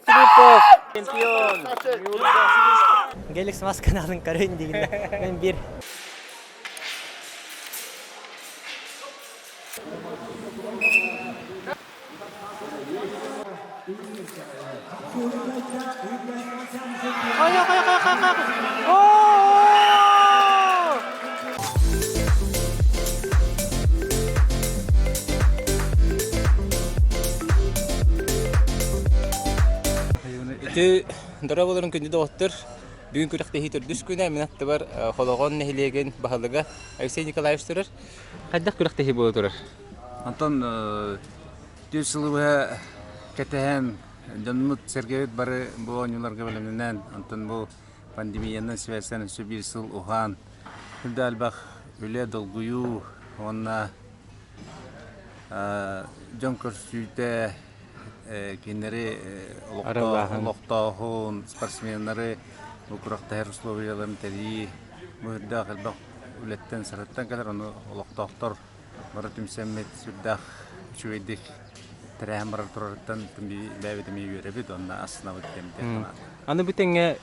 Филиппов чемпион. GELIXMAX kanalın karın deginde. Ben bir Ити дораболарын күнді доғыттыр. Бүгін күріқтегі Төрдүс күні әмінатты бар қолоғын нәхилеген бағылыға Алексей Николаевич тұрыр. Қайдақ күріқтегі болу тұрыр? Антон, түйсілігі кәтәхәм жанмыт сәргәвет бары бұл ойнуларға бөлімінен. Антон, бұл пандемияның связан үсі бір сыл ұған. Күлді әлбақ өлі долгую, онна жон көрсүйті кенері ұлықтағын спортсменлары бұл күріқтәр условияларын тәрі мұхырдақ әлбақ өлеттен сараттан кәлер оны ұлықтақтар бары түмсәммет сүрдақ үшуейдік тәрәхім барар тұрарыттан бәбетіме үйеребет, онына асына өткемді. Аны бүтенге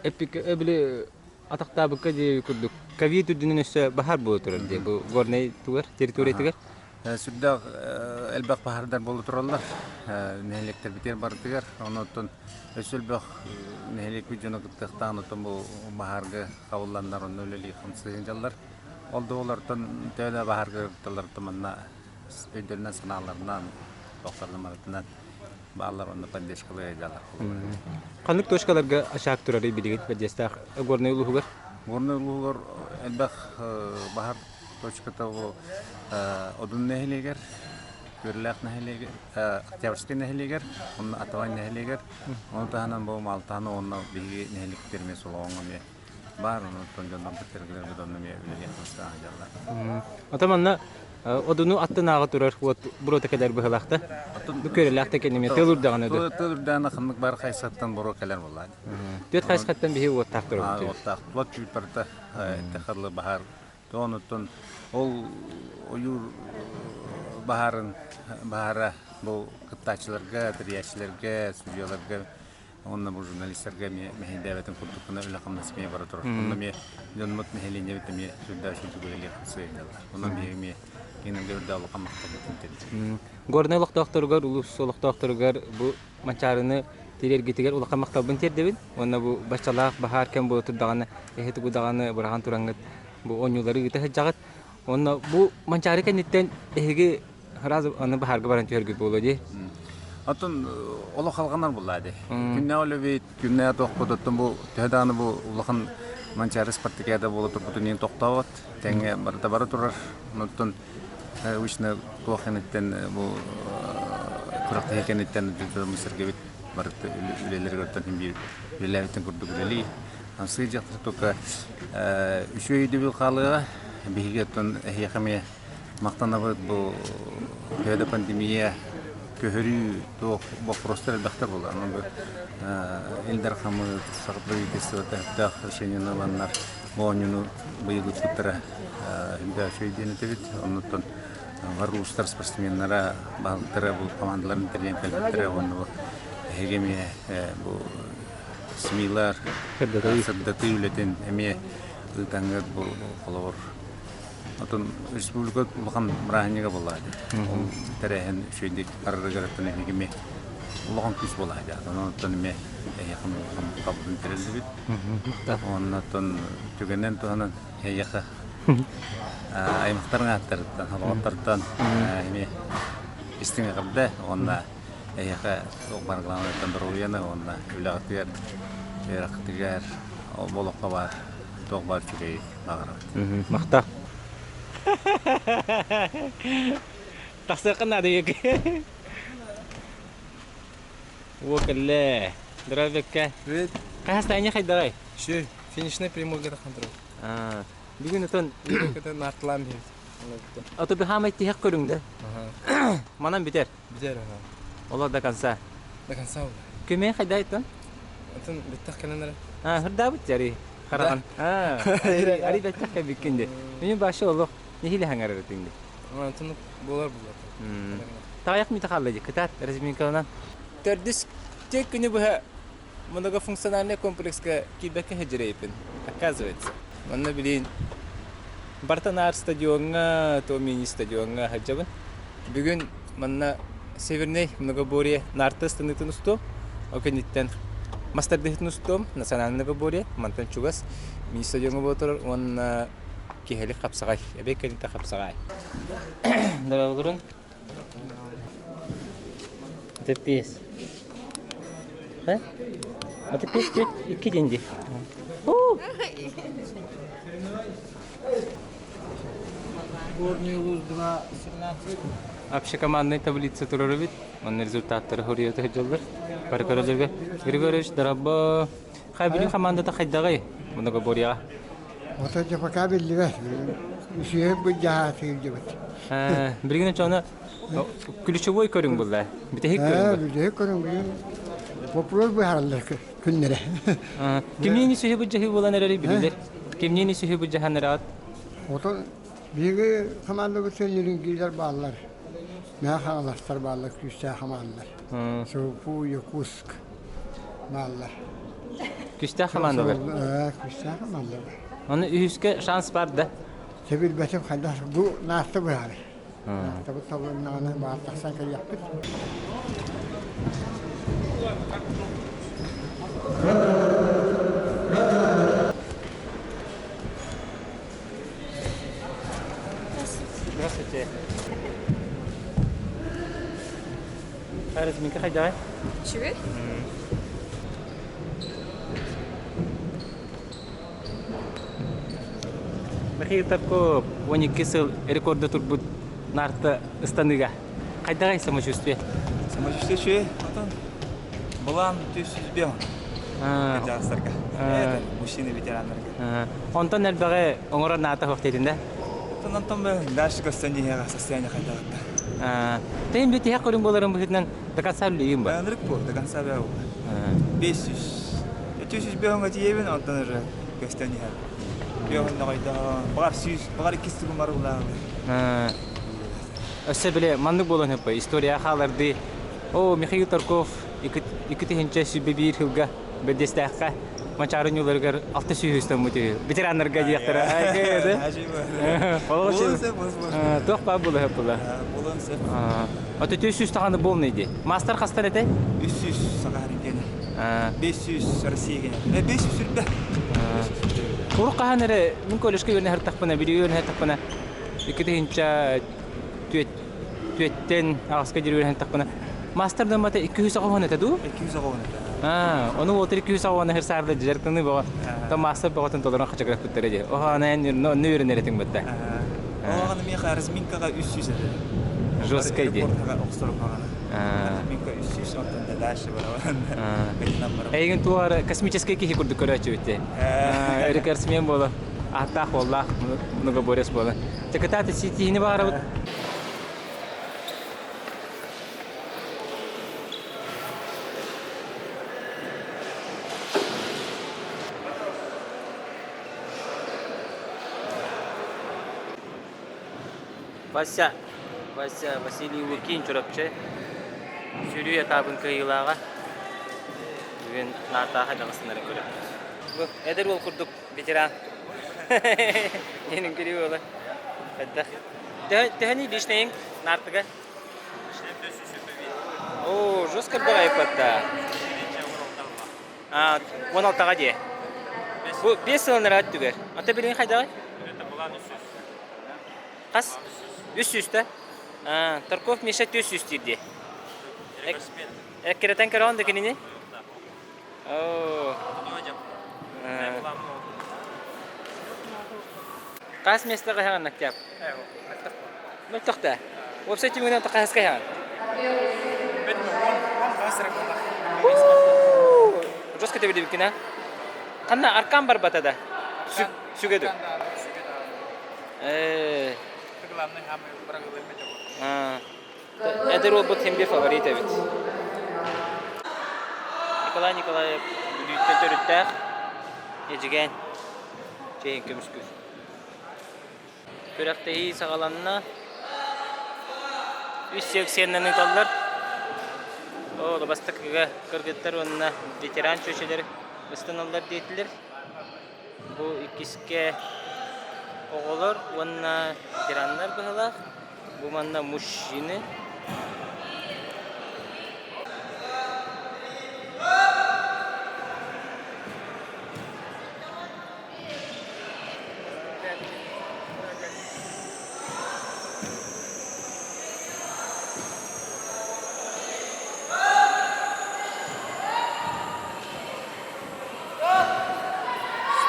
эпик өбілі атақта бұққа де күрдік. Ковид үдінің өсі бахар болу тұрыр де. Бұл горнай туғар, территория туғар? Сүрдақ әлбақ бахардар болу тұралар. Нәхелектер бітер бардығар. Оны оттын өсі әлбақ нәхелек бүджіні күттіқтан оттын бұл бахарға қауылландар, оны өлелі қымсығын жалар. Олды олардың тәуілі бахарға ұқталар тұманна өйдерінен саналарынан, тоқтардың мағытынан бағалар оны поддержкалы жалар. Қандық точкаларға ашақ тұрары білеген бәдестақ горнай ұлығы бар? Горнай ұлығыр әлбақ бахар точката бұл одын нәхелегер, көріләқ нәхелегер, Октябрьский нәхелегер, оның Атавай нәхелегер. Оны тағынан бұл малтаны оны білгі нәхелік бермес олауыңа ме бар, оны тонжандан бітергілер бұданы ме өлелі қылыстаған жалар. Атаманна одыны аттын аға тұрар, бұр өте кәдер бұғылақты. Көріләқ тәкенеме тылырдаған өді? Тылырдағына қындық бар қайсаттан бұру кәлер болады. Дөт қайсаттан бейі оттақ тұрар? Оттақ, тұлат күйіпарта тәқірлі бағар. Тоғыныттың ол ойыр бағара бұл қыттачыларға, тірияшілерге, судьяларға, онына бұл журналистерге мехен дәветін күрдікіні өлі қамнасымeye бара тұрыр. Онына ме жонмыт мехеліне бітіме сүрді ашылды көлелі қысы өйдалар. Онына ме кенімде үрді алу қамақта бұтын теді. Горнай ұлықтақтырғар, ұлыс ұлықтақтырғар бұл манчарыны терергетігер ұлы қамақта бұн тердебін. Онына бұл башчалақ, бағар кәм бұл тұрдағаны, әхеті бұдағаны бұраған тұраңғыт. Bu oyunları gittiği jagat, onu bu mançarı kendinden ehge razı onu baharga baran çörgü buluyor. Atın ola halkanar buladı. Günne öyle bir günne toxtudum bu tehdanı bu ulağın mançarı sportikada bulup bütün toxtavat. Tenge barda bara turar. Notun wishne toxenitten bu kurakta kenitten müsergebit barda üleleri görten bir ülelerden kurduk üleli. Sıcak tutuka üşüydü bir kalığa bihigetten ehiyakame maqtanabıd bu köyde pandemiya köhürü toq boqrostar elbaqtar bolar. Onu elder xamı saqıtlı vitesi ötəhdaq şenini alanlar bu oyunu bıyılı tuttara hümdə şöydeni tebit. Ondan var uluslar sportsmenlara bağlıqtara bu komandaların tergen kalbittara onu ehiyakame bu Smilar, serdati ületen eme ıtangat bu kolor. Atın Respublika ulağan mırahiniga boladı. Terehen şöyle kararı garatını hegeme ulağan küs boladı. Ondan eme yakın kabulün tereldi bit. Ondan tügenen tuhanan yaka aymaktarın attardan, havatardan eme istinga kabda. Ondan yaka okmargılanlardan duruyana ondan ülağıtıyar. Raktigar, bolokka var, toq var çökeyi ağırım. Maqta. Taqsırqın adı yeki. Okelle. Dravekka. Evet. Qahastaynya qaydaray? Şey, finishne primoga taxandırım. Bugün ötön Kadar nartılan bir. Atı bir hamet tihaq körüngde. Manam biter. Biter ana. Ola da kansa. Da kan sağ ol. Kömeğe qaydaytın? Atın bitti kenara. Hırda bit jari. Qaragan. Ari bettak bikinde. Benim başı oluq. Nehile hangar ötüngde. Ama atın bolar bular. Taqayaq mi taqalladı? Kıtat resmin kalan. Төрдүс Тек күні бұға многофункциональный комплексқа кибәкі хеджірейпін, оказывается. Мұны білейін, Бартанар стадионға, то мини-стадионға хеджабын. Бүгін мұнна Северный многоборье нарты станытын ұсту, окенеттен мастардехтін ұстуым, национальный многоборье, мантан чугас, мини-стадионға болтыр, он кехелі қапсағай, әбек кәлінті қапсағай. Давай бұлырын. Тепес. Ха? А тепес тет 2 денді. Общекомандный таблица турырыбит. Он результаттары хурияты хеджалдар. Паркараларга Григорьевич дараба хабили командата хайдагай. Мунага борьяга. Вот это пока билли. Еще бы жахаты жибет. Биргене чона ключевой көрүң булда. Битек көрүң. Битек көрүң. Популар бахарлар күннере. Кимнени сүйе бу жахи боланары билдер. Кимнени сүйе бу жаханарат. Ото биге команда көтөнүрүн гилер баллар. Мен хагаластар баллар күчтө командалар. Сопу Якутск баллар. Күчтө командалар. Күчтө командалар. Аны үйүскө шанс бар да. Себил бетим кайда бу насты бары. Tabii tabii nane bağırtaksan ki yaptık. Здравствуйте. Разминка хайдай. Чего? Михаил Тарков, 12 жыл рекорды турбут нарты станыга. Кайдагай самочувствие? Самочувствие че? Потом балан төсүзбем. Жастарга. Мужчина ветерандарга. Онтон элбеге оңорон ната вактетинде. Тонтон бе дальше состояние кайдагакка. Тем бит я көрүн боларын бутунан до конца лийим ба. Анрык по до конца бе. 500. Я төсүзбем гатиевен онтон же состояние. Я нагайда багар сүз, багар кистигу марула. Өсө биле мандык болгон хеппа история халарды. О, Михаил Тарков 2-нче сүбебир хылга бедестакка МАНЧААРЫ ООННУУЛАРга 6 сүйүстөн мөтө. Ветерандарга дияктара. Тохпа боло хеппа. Болонсе. Аты төсүс таганы болнойди. Мастер хастар эте? 300 сагарыкен. 500 Россияга. 500 сүрбе. Урукка ханере мин колешке йөрне хартакпана, бирөө йөрне хартакпана. 2-нче Түйеттен ағысқа жүрген тақпына. Мастердан бата 200 ағуан етеді? 200 ағуан етеді. Оны отыр 200 ағуан әрсарды жәркіні бұға. Та мастер бұғатын толырын қачақырап күттері де. Оғаны өне өрін әретін бұтта. Оғаны мен разминкаға 300 еді. Жостқа еді. Оқтырып бағаны. Разминка 300, онтан да дәші бар. Әйген туғары космический кейі күрді көрі әчі өтті. Рекордсмен болы. Аттақ боллақ, мұнығы борес болы. Текататы сетейіні бағары бұд. Вася Василий Лукин чурапчы. Сүйрүү этабын кыйылаға. Бүгін нартаға жағысынлары көріп. Бұл әдір ол құрдық ветеран. Енің көрі олы. Тәхәні лишнейін нартыға? Лишнейін 500 өтөбей. О, жөскір бұл айпатта. 16-ға де. Бұл 5 сылыныр ат түгер. Ата білген қайдағы? Бұлан 300. Қас? 300 та? Тарков меша 400 деді. Әккеретен кәрауынды кеніне? Қас местіға қағын нақтияп? Бұл тұқта? Опсай түймегінен тұққа қасқа қағын? Бәдім 10 қасырық болақ. Жос көте білі бүкіна? Қанна арқан бар батада? Сүгеді? Главный хамы бұрағы бөлмеді. Әдір ол бұд хембе фаворит әбет. Николаев үліттен төріттәқ. Ежіген. Жейін көміс көз. Көрәқтейі сағаланына 380-нің талдар. О, бастыкыга кыргыттар онна ветеран чөчелер ыстаналар дейтилер. Бу икиске оголор онна ветераннар быһалах. Бу манна мужчины.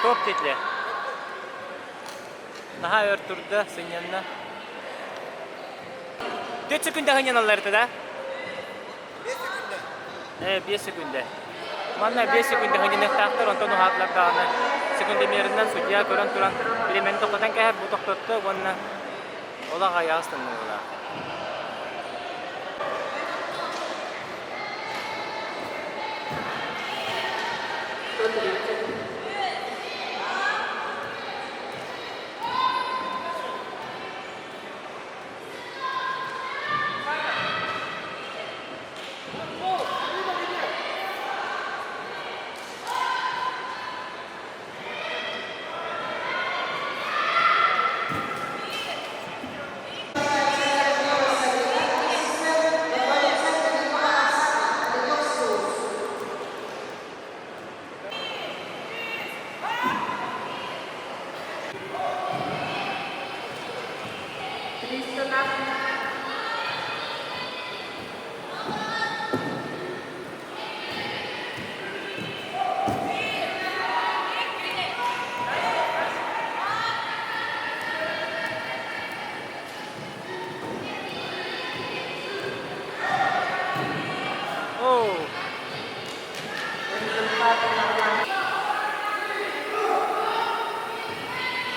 Стоп dediler. Daha ör turda sınyanna. 4 sekunda hınyanalları da? 5 sekunda. Manna 5 sekunda hınyanı tahtır, ondan o hatlar dağına. Sekunda merinden судья көрөн туран билемени токтотан кәһәр бу токтотты, онна ола гаястын ола.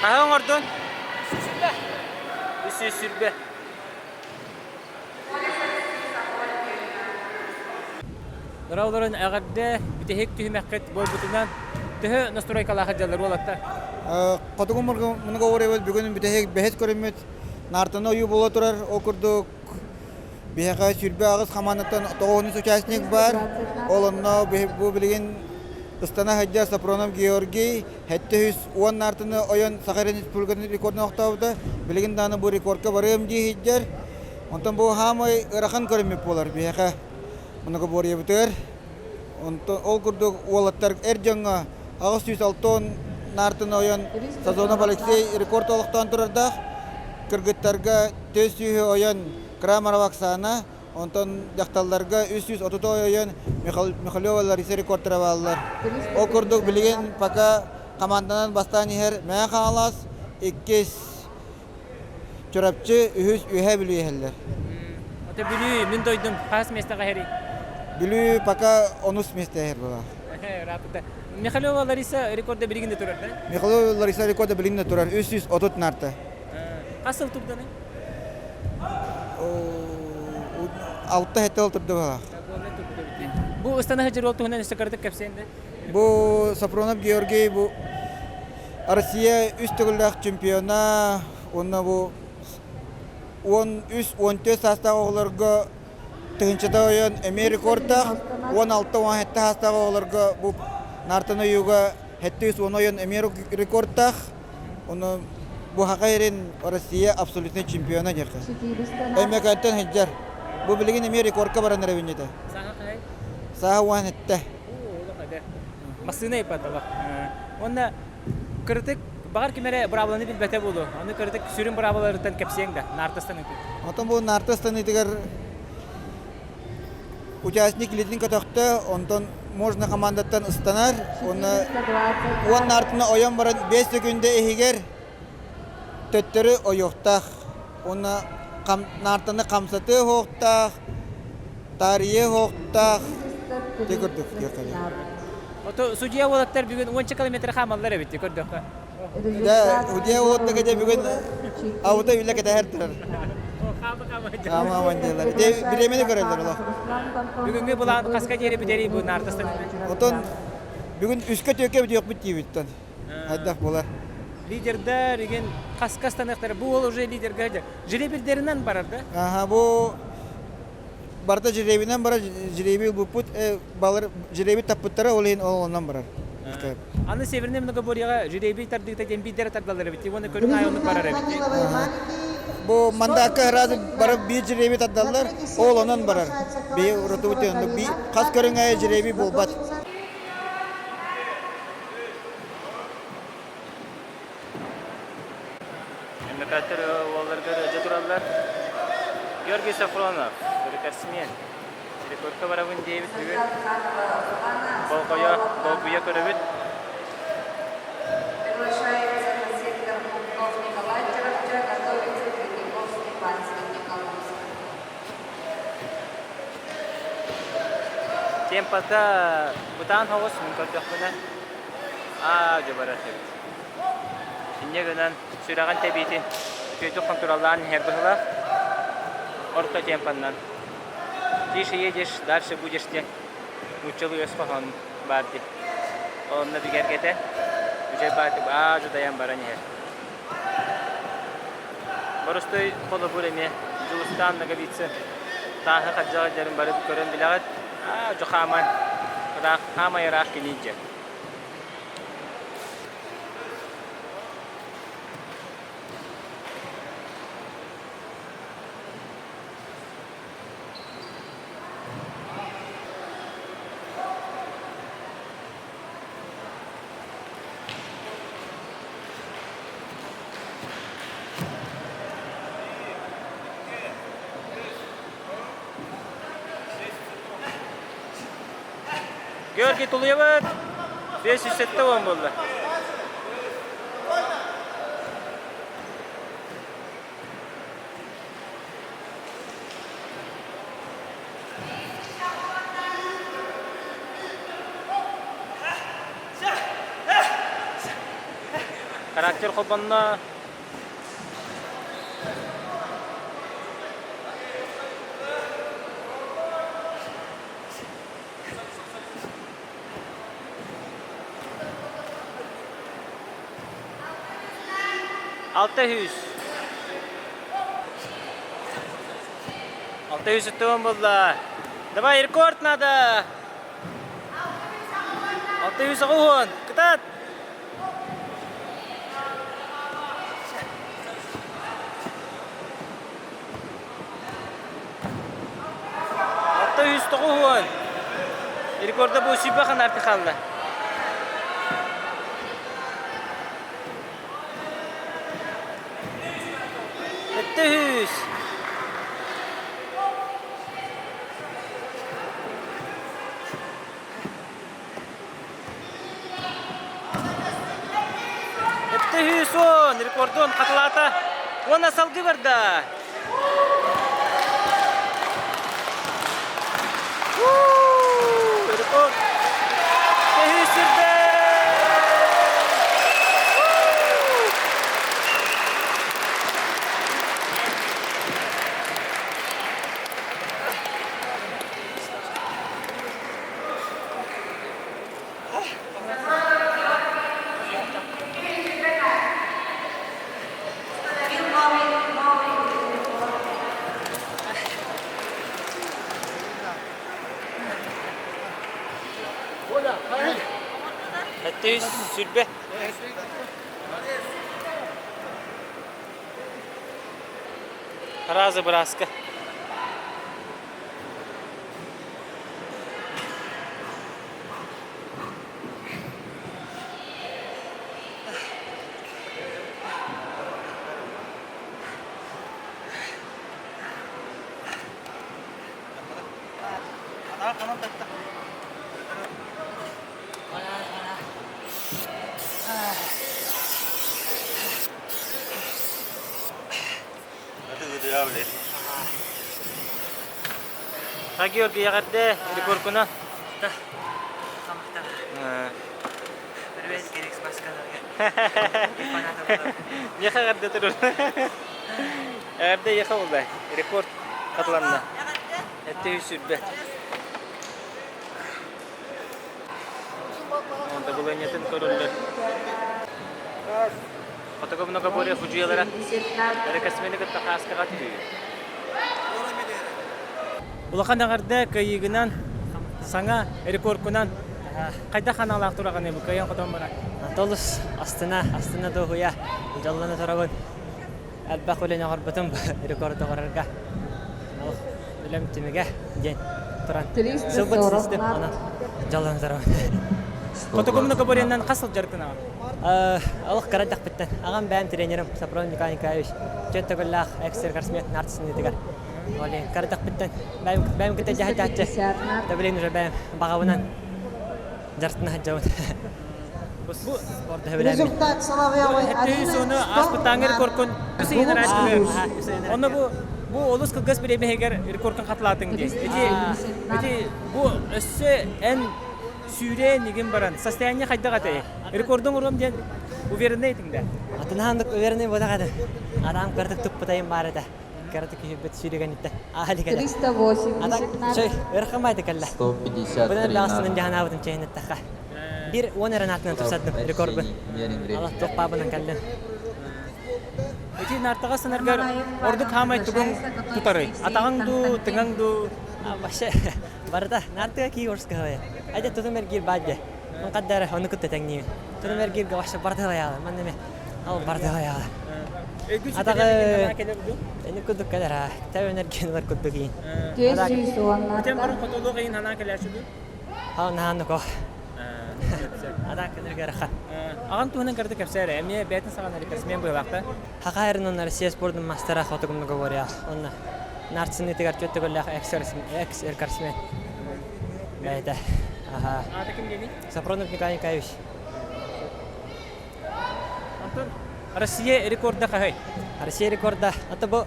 Kahang ordun? Üsü sürbe. Daraulların ağırda bitehek tühümekkit bol butundan tühü nasturaykalı jalar olatta. Qotugum munuga orewel bugün bitehek behes körümmet nartana uyu bola turar okurduk. Bihaga sürbe ağız hamanatan toğunus участник бар. Olonna bu bilgin Istana hajja Sapronov Georgiy Hettehüs 10 nartını oyan Sakharenis pulgarını rekordunu oktavda bilgin dana bu rekordka varım di hijjar. Ondan bu hamay ırakan körümmep bolar bihaga munuga boriye butur. Ondan ol kurduk olattar erjanga ağız 106 nartını oyan Sazonov Alexey rekord oluktan turarda kırgıttarga töz yühü oyan Kramer Vaksana ondan jaktallarga 330 oyan Mikhailova Larisa rekord taravallar. O kurduk bilgin paka kamandanan bastani her maya kalas ikkis çorapçı ühüs ühe biliyor heller. Ata bilü min doydum pas mestaga heri. Bilü paka onus meste her bula. Rapıda. Mikhailova Larisa rekorda bilginde turar da. Mikhailova Larisa rekorda bilginde turar 330 narta. Asıl turda ne? Altta hetel turdu bula. Bu ıstana hajar oltu hunan istakardık kapsayında. Bu Sapronov Georgiy bu Rusya üst tuguldak çempiyona ona bu 13-14 hasta oğlarga tığınçada oyan emeği rekorda 16-17 hasta oğlarga bu nartana yuga hette 10 oyan emeği rekorda onu bu hakayrin Rusya absolutne çempiyona jerka. Emekantan hajjar. Bu bilgin emeği rekorda baran revinyete. Saha wan hette. Masına ipatala. Onda kritik bakar kimere bravalarını bilbete bulu. Onu kritik sürüm bravalarından kapsayında nartastan itu. Ondan bu nartastan itigar участник лидин kataqta ondan можно командаттан ıstanar. Onu nartına oyan baran 5 sekünde ehiger töttörü oyoqtaq. Onu nartını kamsatı hoqtaq. Tarihi hoqtaq. Tekurduk yakada. Oto sujiya olatlar bugün 10 kilometre hamallar bitti gördük. Da ujiya olatlar gece bugün avda bile kadar her taraf. Ama amancalar. De bilemeni görürler ola. Bugün ne bulan kaska yeri bideri bu nartastan. Oton bugün üstte töke bir yok bitti bittan. Haddaf bolar. Liderler igen kaskastan aktar bu ol уже lider gaja. Jeli bilderinden barardı. Aha bu барда жиребинен бара жиреби бупут балар жиреби таппыттара олен оннан барар. Аны северне много боряга жиребей тардыгта тембидер тардалар бит. Оны көрүн айонук барар бит. Бу мандака раз бара би жиреби тардалар, ол оннан барар. Би ротубутен би кас көрүн ай жиреби болбат. Мемлекеттер оларга жатуралар. Георгий Сафронов, рекордсмен. Рекордка барабын Дэвид бүгүн. Болкуя көрөбүт. Приглашается сектор Пунктов Николай Джерахча, готовится Третьяковский Панцев Николаевский. Темпата бутан хавас мünкөрдөкмүнө. Жобарат. Иннегенен сүраган тебитин көйтүк контролларын хербыла. Орта темпаннан. Тише едешь, дальше будешь те. Мучилуешь пахан барды. Он набегергете. Уже барды жудаям бараньер. Боростой коло буреме Жулстан наговицы. Таха хаджага жарым бары көрөн билагат. Жохаман. Куда хама ярах кининче. Георгий Тулуеват 507 он болды. Характер қолбанына Altayüz tuğum buldu. Давай, рекорд надо. 600 ağın. Kıtat. Tuğun. Rekorda bu sübahın artık kaldı. Төрдүс. Төрдүс он рекордон катылата. Она салгы барда. Рекорд. Төрдүс. Төрдүс сүрбе. Разы браска. Георгий ягатте рекордкуна. Привет, GELIXMAX каналга. Не хагатте турur. Ягатте яха болду. Рекорд катыланна. Этте сүрбе. Онда бул энетин көрүлдү. Фотографнага боре фужиялара. Рекордсмени катта хаска катты. Улахан ағарда кайыгынан саңа рекордкунан қайда ханалақ тұраған ебі кайын қотон бара? Толус астына доғуя жалланы тұрағын. Әлбәқ өлен ағарбытым рекорды ғарарға. Өлем түмеге ден тұран. Сылбыт систем анан жалланы тұрағын. Қотокомны көбіреннен қасыл жарықтын аға? Алық қарадақ біттен. Ағам бәйім тренерім Сапрон Миканикаевич. Чөтті күллақ экстер қарсыметін артысын етігер. Олен қарадақ біттен. Бәйім күтті жағы Тәбілейін уже бәйім бағауынан жарықтына жауын. Результат Соловьевой Соны аспытаңы рекордкон Үсейін рәшкілер. Оны bu olus kılgız bir emeğer rekorkun katlatın diye. Bu össe en süre nigin baran. Состояние kayda katayı. Rekordun uğrum diyen uverindeytin de. Atınandık uverindey boda kadı. Adam kırdık tıppıtayım bari da. Kırdık hübbet sürügen itti. Ahali kadı. 380 Adam şey ırkımaydı kalla. 150 Bunun bağısının cahana avudun çayını takka. Bir 10 eran atından tutsadım rekorbu. Allah toqpabının kallın. Eti nartaga sanargar ordu kamay tugung tutarı. Atağın du, tıngang du. Başa barda nartaga ki orska haya. Aja tutun mergir badje. On kaddara onu kutta tengni. Tutun mergir gawasha barda haya. Manne al barda haya. Ataga eni kuduk kadara. Tabi energi var kudukin. Öten barın kotoluğu kayın hana keler şudu. Ha nahannu ko. Ada kenir garaxa. Ağam tuğunun kardı kapsayra. Emiye beytin sağanları kasmayan bu vaqta. Haqayırın onlar CS Sport'un mastera xotukumnu govorya. Onna nartsını tigar çötte gollaq ex erkarsmen. Beyta. Aha. Adı kim geli? Sapronov Mikanikayevич. Antun Россия рекорда қағай. Россия рекорда. Ата bu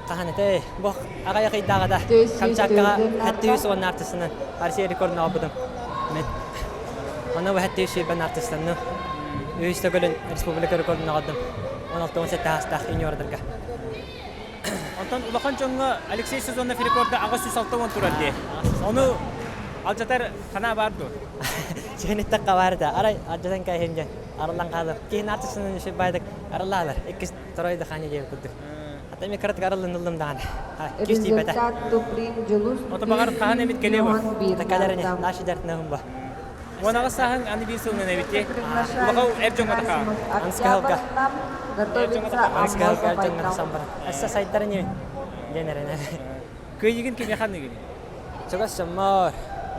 qahanete bu aqaya qidagada kamchakka hatta 100 on artısının Россия rekordunu aldım. Men ona bu hatta 100 ben artısının üyüste gölün Respublika rekordunu aldım. 16-17 hasta inyordırga. Antun ulaqan çoğunga Alexey sezonda rekorda ağa 106 turar diye. Onu alcatar kana bardı. Cennette qavarda. Aray ajadan kay hemjen. Aralan qadı. Keyin artısının şey baydak aralar. İkis toroyda khani jeb kuddu. Hatta mi karat garalın nıldım dağın. Kişti beta. Oto bağır kahan emit geliyor var. Ta kadarını naşı dert nahım ba. Ona qasahın anı bir sılın evitti. Ulaqav erjonga taqa. Anskahalka. Anskahalka erjonga sambara. Assa saytlarını generene. Köyigin kim yaxanı geliyor? Çogas jammar.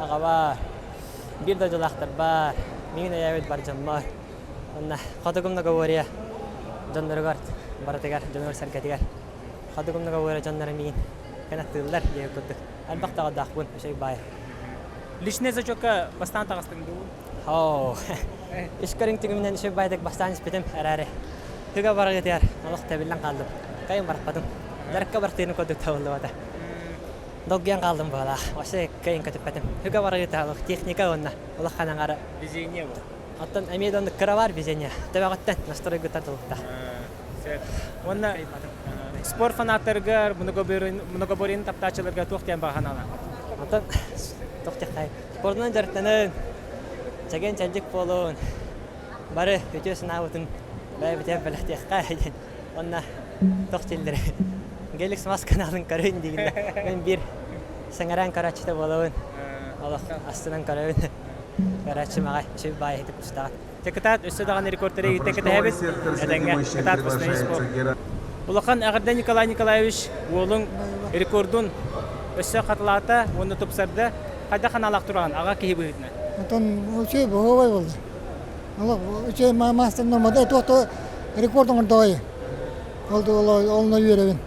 Aqabar. Bir de jolaqtar bar. Mingin ayavet bar jammar. Onna xotukumna govoriya. Jonnargart. Baratigar, jonor sarkatigar. Xotukumna govoriya jonnara mingin. Kanatıllar diye kuduk. Albaqta daqbun şey bayır. Lishne zachoka bastan taqastın du. Oh. İşkaring tügümünden şey baydak bastan ispetim arare. Tüga baragı tiyar. Allah tabillan qaldım. Kayın barqadım. Darka barqtini kuduk tavullu vada. Dogyan qaldım bala. Oşe kayın katıpatim. Tüga baragı tavullu. Teknika onna. Allah kanangara. Vizeniye bu. Аттан эмедонды кыравар везение. Табагаттан настрой гытатылыкта. Онна спорт фанаттарга, многоборин таптачыларга тоқтян бағанала. Аттан тоқтяқтай. Спортынан жарықтанын. Чаген чалжик болуын. Бары өтөсін ауытын. Бәй бітен біліқтеққа еден. Онна тоқтелдері. GELIXMAX каналын көрейін дегенде. Мен бір саңаран карачыта болуын. Олық астынан көрейін. Карачы мағай шөй бай етіп ұстаған. Текітат өсі даған рекордтары текіті әбіт. Әдәңге кітат қосына еспор. Улақан Ағырда Николай Николаевич олың рекордун өсі қатылата, оны тұпсарды. Қайда қаналақ тұрған аға кейі бұйытына? Антон учей бовой болды. Allah учей мастер нормада тоқты рекордың ордойы. Олды олына үйеребін.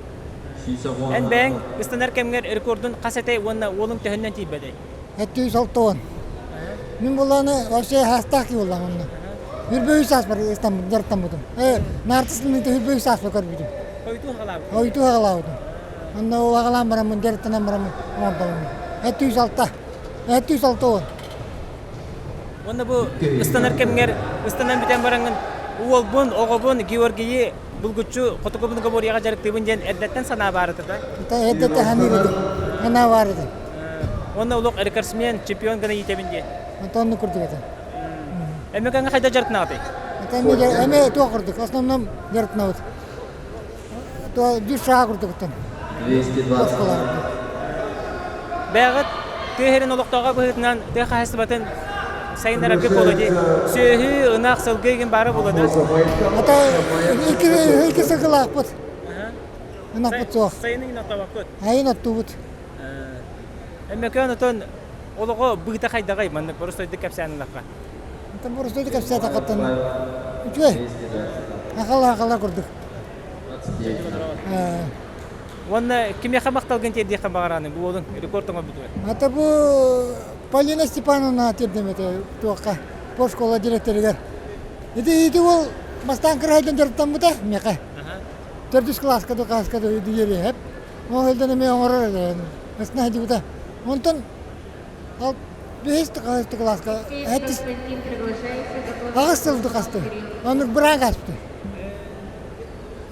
Ән бәң ұстанар кәмгер рекордун қасетай олың төхіннен тейбәдей. 706 Мен боланы вообще хастақ болам оны. Үрбөй сас бар İstanbul жарттан будым. Нартысының үрбөй сас бар көрбүдüm. Қойту қалабы? Қойту қалабыдым. Онда ол ағалам барамын, жарттанан барамын. 706 Онда бұл ұстанар кәмгер ұстанан бітен бараңын уолбун, оғобун, Георгийі бұлгүтчу қотықобын ғаборияға жарықтыбын ден әддеттен сана барыды да? Әддетті ханирыдым, ана барыды. Онда ұлық әркарсымен чемпион ғана етебін де? Антонны күрдік еті. Әмі қаңға қайда жарықтына аты? Әмі туа күрдік, основном жарықтына өті. Жүз шаға күрдік өттен. 220. бәгыт көһерен олоқтауға бұхытынан тыға хасыбатын сайындар аргы болады. Сөйі ынақ сылгыйген бары болады. Ата iki sıkılak bud. Inak bud soğuk. Sayının ынақтауақ көт. Ayın attu bud. Әммекөн отон олығы бұғыта қайдағай, манны бұрыстойды кәпсәнілаққа. Ата burası kapsa takattan. Üçü. Akalla kurduk. Оны кеме қамақталған терде қамағараны, бұл олың рекордыңа бұды. Ата bu Полина Степановна тердем это туаққа. По школа директорыгар. Иди ол бастан кырайдан жырттан бұта меқа. Төрдүс класска до иди ери хеп. Ол елден еме оңырыр. Асына иди бұта. Онтан ал 5 класска. Әттіс ағыз сылды қасты. Оны бұран қаспты.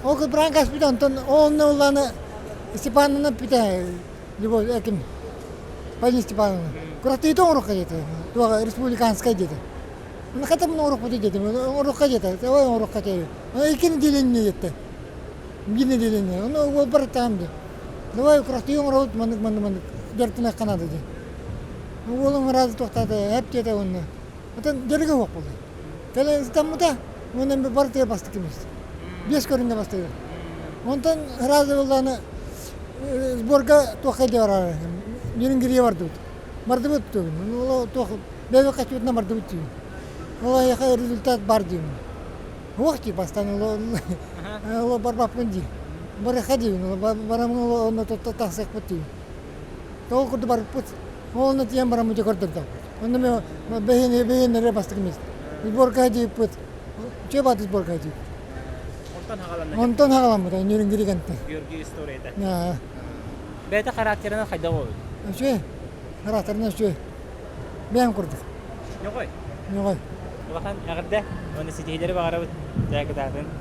Ол бұран қаспты. Онтан ООННУУЛАРаны Степановна пита Любовь Эким. Полина Степановна. Кураты это урок где-то. Туа республиканская где-то. Ну хотя бы урок где-то. Урок где-то. Давай урок хотя. Ну и кинь деление это. Гine деление. Ну вот бар там где. Давай кураты урок ман дертина Канада где. Ну олың разы тоқтады. Хеп деді оны. Это дерге жоқ болды. Келе стамуда. Оны бар те бастық емес. 5 көрінге бастайды. Онтан разы болғаны сборга тоқайды барар. Менің кірге барды бұд. Барды бұд түгін. Ол тоқы бәбе қачуытына барды бұд түгін. Ол аяқа результат бар деймін. Оқты бастан ол барбап күнді. Бары қадейін. Барамын оны тақсақ бұд деймін. Тоғы күрді барып бұд. Оны тиен барамын өте көрдік дау. Оны мен бәйенері бастық емес. Сборга қадейіп бұд. Че бады сборга қадейіп. Онтон хағалам бұд. Нерін керегенті. Георгий историяда. Бәйті характеріне қайда ғой? Шөй, характеріне шөй. Бәйін құрдық. Не ғой? Не ғой. Олақан әғірді, оны сетейлері бағара бұд. Жәгі дағын.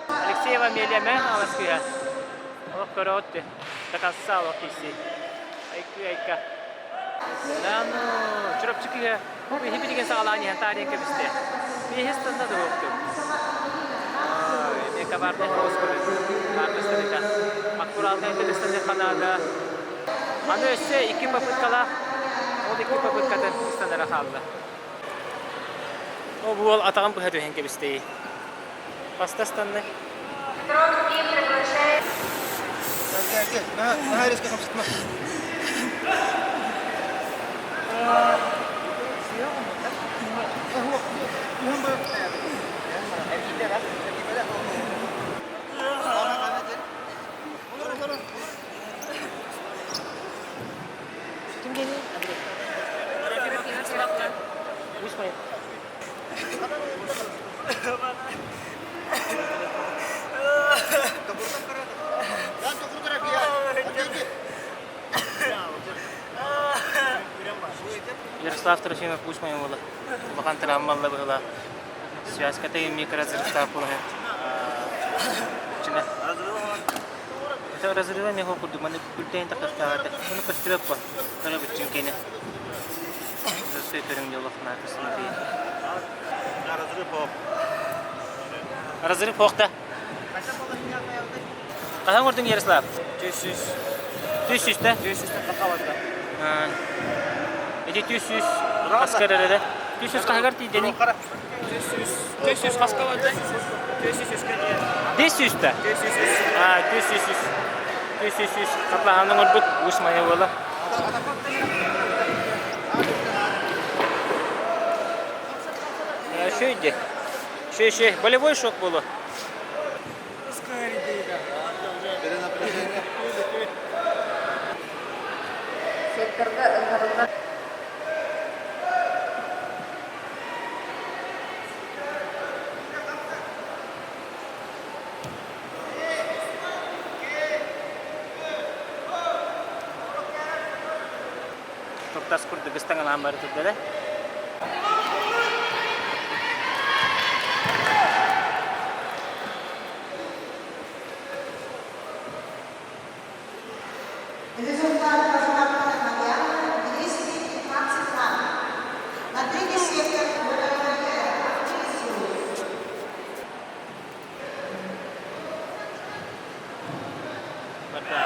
Алексеева Мелемен аласкуя. Олох коротте. Такасса локиси. Айка. Нану чурапчикига. Би хибиген саалани хантарин кебисте. Би хестанда да хокту. Ме кабарне хоскули. Арбестелика. Макуралда интерестеде Канада. Аны өссе 2 попыткала. Ол 2 попыткатын стандарда калды. О бул атаган бу хәтү хенкебисте. Пастастанны. نهاية رزق 5 مخ. هو Вячеслав Трофимов Пушмаев было. Бахан травмалла была. Связь катей микроразрыв была. Чина. Это разрывание его курду, мане бюллетень так остават. Ну постепенно по. Когда бюллетень кине. Застой перемнёлов на это смотри. Разрыв похта. Kaçan vurdun Yaroslav? 400. 400 de? 400 kakavada. Ece 400 asker arada. 400 kaçar diyeceğini? 400 kaskavada. 400 üskeniye. 400 de? 400. 400. Kaplahanın orbut uçmaya ola. Şöyle. Болевой шок было. Секторда ыңгырылган Топтас kurdu gıstangan ambarı tuttu da. Результат разработки материала 215 грамм. На третий сектор Berta.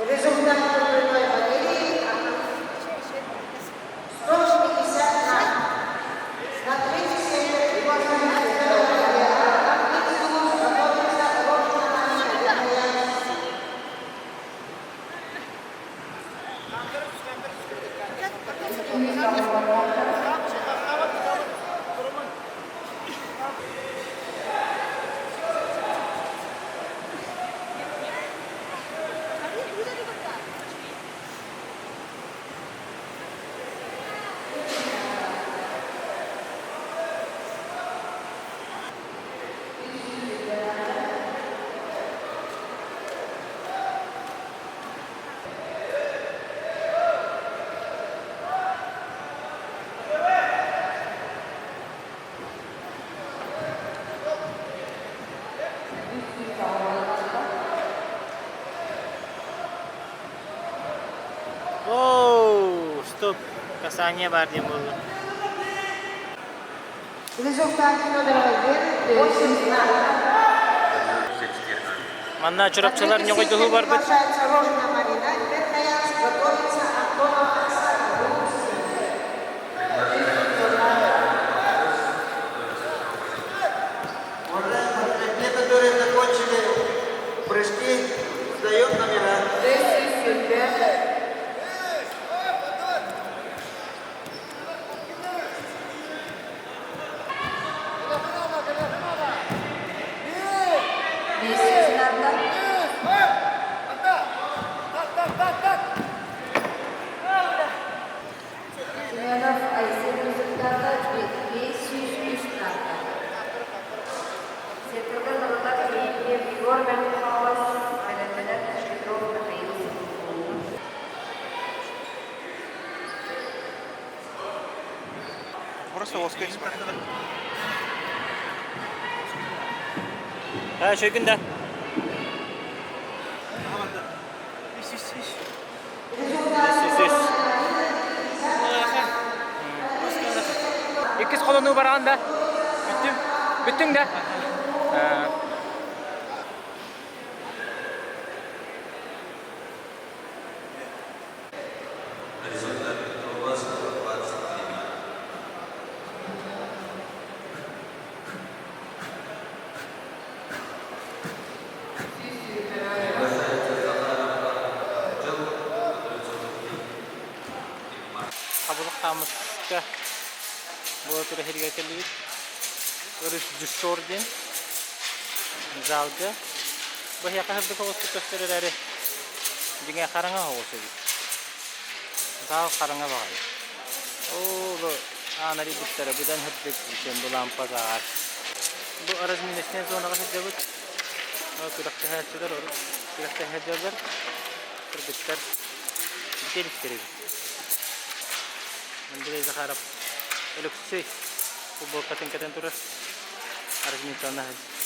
результат трудовой батареи 160 грамм. На третий сектор Oh, stop. Kasanya var diyeyim oldu. результат трудовой батареи 80 грамм. Manna çorapçılar ne koyduğu var bu? Приглашается Рожна Марина, Верхоянск, готовится Антонов Оксана. Те, которые закончили прыжки, сдает номера. Симеонов Айсен результаты 203 штрафа. Секторда ыңгырылган Егор Бәлкхауас айланмадан Петров Михаил. Просто воскрес. Ha şu günde. İkiz kolonu var anda. Bütün de. Kabuluk kamuska tur heriga keldik. Örüs düsordin. Zalga. Bu yaqa hırdı koğustu gösterirleri. Dinge karanga hoğusu. Zal karanga var. Oo, anari bittere budan hırdık için bu lampazar. Bu arız minnesine zona kadar cevut. O kurakta herçeler olur. Kurakta herçeler. Kırdıklar. Bitelikleri. Mandire zaharap. Ölüksüy. Bu bolkatın katen turur. Arız minnesine hırdı.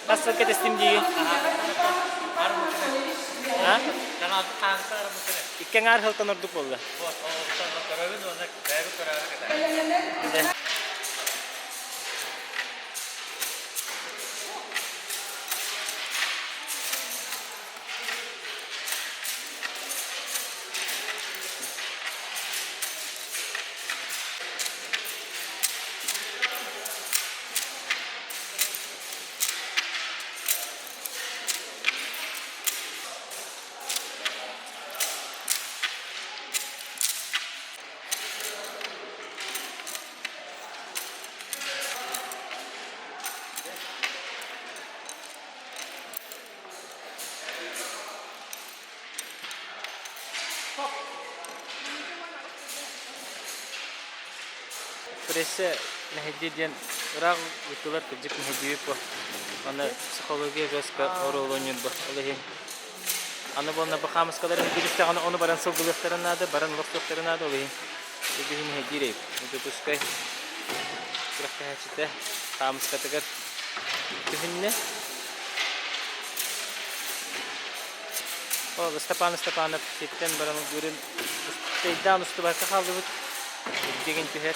Nasıl ketestim diye? Ha? Jangan kanker mungkin. Ikan ngar hal tanur duk bolla. Oh, tanur karawi dona baru karawi kata. Presse nehdiyen rag utular kecik nehdiye po. Ana psikoloji gaska orolonyun bu. Olahi. Ana bonna bakamas kadar nehdiye ana onu baran sogulukların adı, baran loktukların adı olahi. Jadi nehdiye. Itu tuskay. Kurakta hacite. Kamas kadar tuhinne. O Stepan sitten baran görün. Teydan ustu barka kaldı bu. Degen tüher.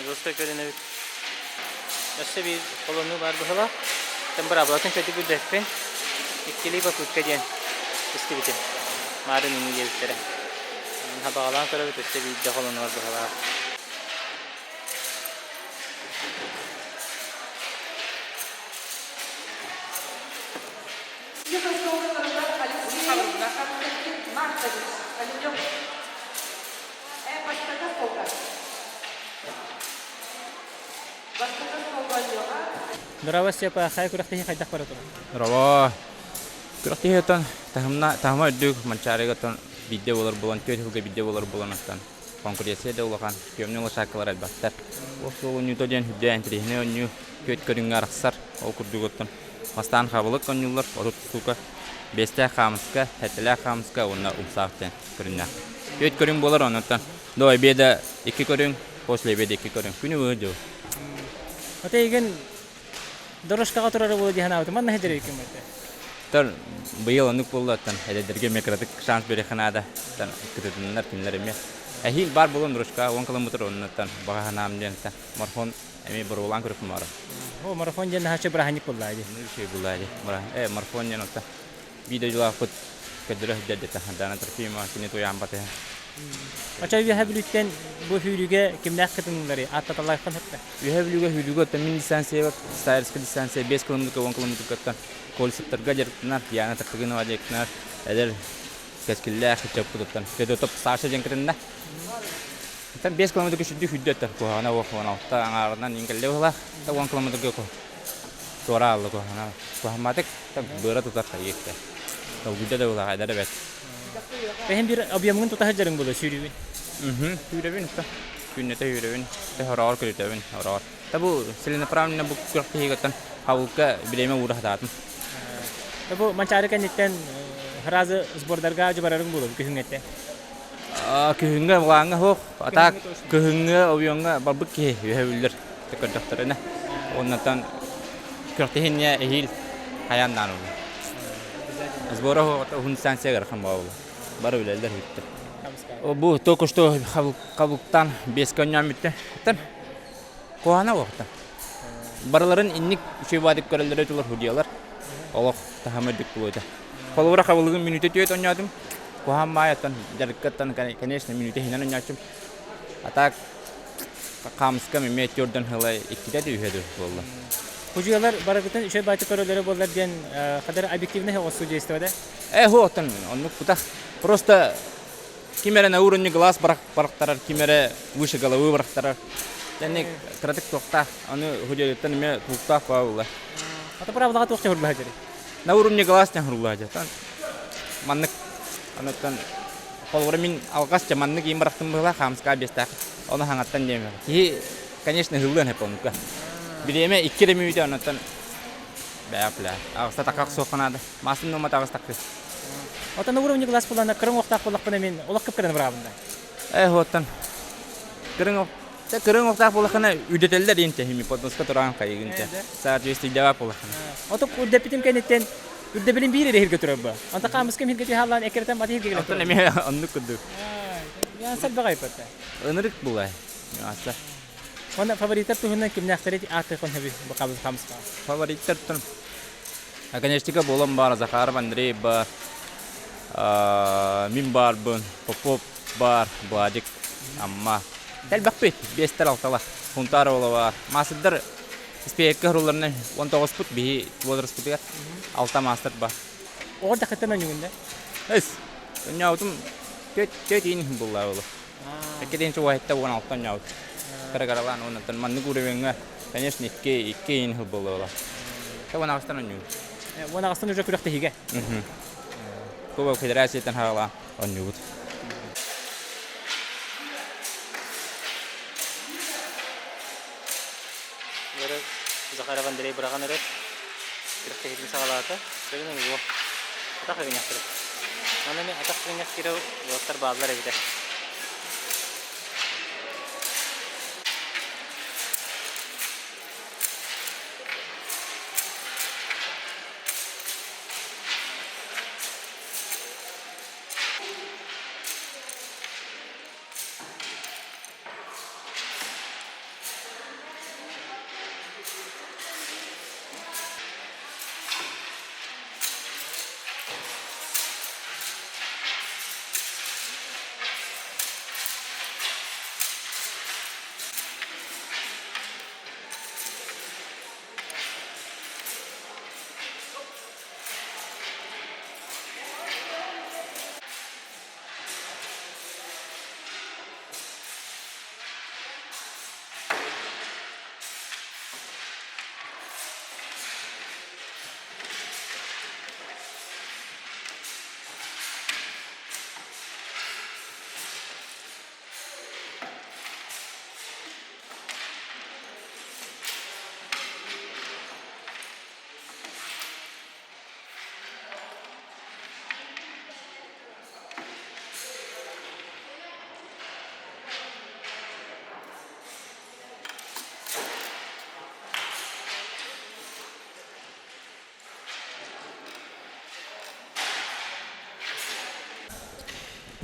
Dosta görünebilir. Nasıl bir kolonu var bu hala? Tam beraber atın kötü bir defin. İkili bakıp kediyen. İşte bitti. Marın ini geliştere. Haba alan tarafı işte bir de kolonu var bu hala. Berapa siapa saya kurang tinggi kajak pada tuh. Rawa. Kurakti hetan tahma dük mancari gatan video bulan köy huga video bulan astan. Konkursi de ulakan kömnü ulaşaklar elbette. O solun yutojen hüdde entrihne onyu köy körüngar aksar o kurdu gatan. Astan kabalık onyullar otut suka. Beste kamska, hetele kamska ona umsaften körünna. Köy körün bolar onatan. Doy beda iki körün, posle beda iki körün. Günü ödü. Ate igen Doroşka oturarı bulu diye hanavdı. Manna hecere hükümeti. Tar bu yıl anık bulatan. Ederge mekratik şans berekanada. Tan kıtırınlar kimlerime. Ehin bar bulun doroşka 10 kilometre onatan. Baha namjen ta. Marfon emi berulang kurup mar. O marfon jen haşe berahani pulaydı. Ne şey bulaydı. Marfon jen ota. Video jula kut kedreh dedi ta. Dana terfima sini tu yang patah. Acha bir habiliten bu hülüge kimler katınları attatalay kan hatta. Hülüge temin lisansiye bak. Stairs lisansiye 5 km 10 km katan. Kol septer gajar tenar yana terkena wajek tenar. Eder Кескилле хичап кудуттан. Кеде топ саша женкренна. Тан 5 км күшүдү хүддөттөр ко ана окуна та аңарынан ингелле була. Та 10 км ко. Тораллы ко ана. Кохматык та быра тутар кайыкта. Та гүдө да була айдара бет. Бэһин бир объемын тута хаджарың боло сүйрүбүн. Сүйрөбүн та. Күннете сүйрөбүн. Та хорор көлөбүн. Хорор. Та бу целенаправленно бу кыртыгытан хавылка билеме урахтатын. Та бу манчаары кенеттен разы сбордарга жибарарың боло күһүнгетте. Күһүнгө булаңга хок. Атак күһүнгө объемга барбык ке өһөлдөр. Текөдөхтөрөнө. Оннан кыртыгыня эхил хаяндан. Сбора хунсансегер хамбау. Бары билелдер хитте. Бу только что кабуктан 5 көннәмитте. Тан коана вакытта. Барларын инник шебадык көрөлдөрө тулар худиялар. Аллах тахамедик булды. Колбара кабылгын минуты төйт оңядым. Коамаятан жаркаттан конечно минуты хинан оңячым. Атак камска метрден хылай 2-дә дүйһәдү булды. Худиялар барагытын ишә байтык көрөлдөрө болар дигән кадәр объективный осудействода. Хотан онны кута просто кимере на уровне глаз барактарар, кимере выше головы барактарар. Яни кратык токта, аны худиялыктан ме тукта кабыла. Ата правдага токта хурлаа жери. На уровне глаз тен хурлаа жа. Маннык анаттан колбара мин алгасча маннык им барактым була хамска бестак. Аны хаңаттан деме. Ки конечно хылдан хепонка. Билеме 2 минут анаттан бәпла. Агыста такак соканады. Масын нома тагыстак. Ата на уровне глаз булана кырың октак булакпына мен улак кепкерен барабында. Хотан кырың октак булакына үдөтелдер инте хими подноска турган кайгынча. Соответствие жавап булакына. Ата үддепитим кенеттен үддебилин бири рехирге турабы. Анда камыс кем хирге халлан экертен батыр келген. Ата неме анны куду. Я сәл багай патта. Өнрик булай. Аса. Онда фавориттер туһунан ким нәхтәрет аты кон хаби бакабыз камыска. Фавориттер тун. Конечно, болом бар Захаров Андрей бар. Мин бар бун, Попов бар, Бладик, Амма. Дәл бакпет, 5 алтала. Хунтарова бар. Масыдыр спейкер ролларны 19 фут би возраст футга. Алта мастер бар. Орда хаттан югында. Эс. Няутум төт ин булла ул. Экеденче вайтта 16 няут. Карагаралан онтан манны гуревенга. Конечно, 2 ин булла. Тавана астан ню. Вона астан уже күрәхтә хиге. Куба федерациятан хала оннюбут. Гәрәк Захаров Андрей Браганерет. Күрәхтә хиге сагалата. Сәгенә бу. Атак генә кирә. Аны мен атак генә кирә, ваттар базлар әйтә.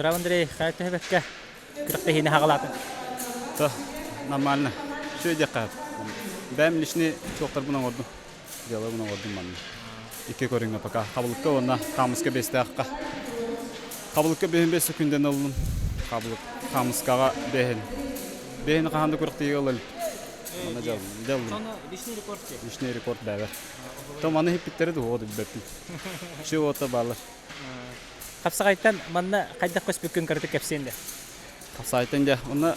Андрей, хайты бекке. Күрәхтә хине хагалаты. То, нормально. Şöyle dikkat. Ben lişni çoktur buna vurdum. Diyala buna vurdum ben. İki körünge paka. Kabılıkka ona kamuska beste hakka. Kabılıkka behin 5 sekünden aldım. Kabılık kamuskaga behin. Behin kahanda күрәхтә yolal. Mana jaldım. Sonra lişni rekord ki. Lişni rekord bäber. To mana hep bitleri de oldu bir betti. Şu ota bağlar. Капсагайттан манна кайдак көспүккөн кырды кепсенде. Капсайтын да. Оны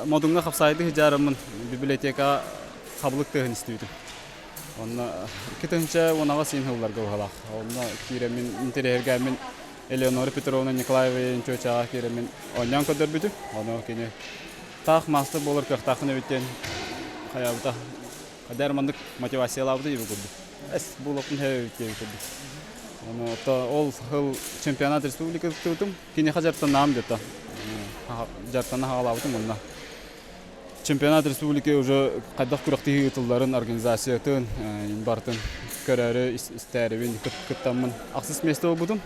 модунга капсайды хижарымын библиотека кабылык тегин истейдим. Оны кетенче онага син хылларга халак. Оны киремин интерьергамин Элеонора Петровна Николаева чочага киремин оньян көдөр бүтүп. Оны кене так мастер болор кактакны биттен. Хаябыта кадермандык мотивациялабды иби курду. Эс булукун хевитеп курду. Оны ол хыл чемпионат республика тутум. Кене хажартан нам дета. Жартана халабытым онна. Чемпионат республики уже кайдак күрәктеги тылларын организациятын бартын көрәре истәребин кыттамын аксыз месте булдым.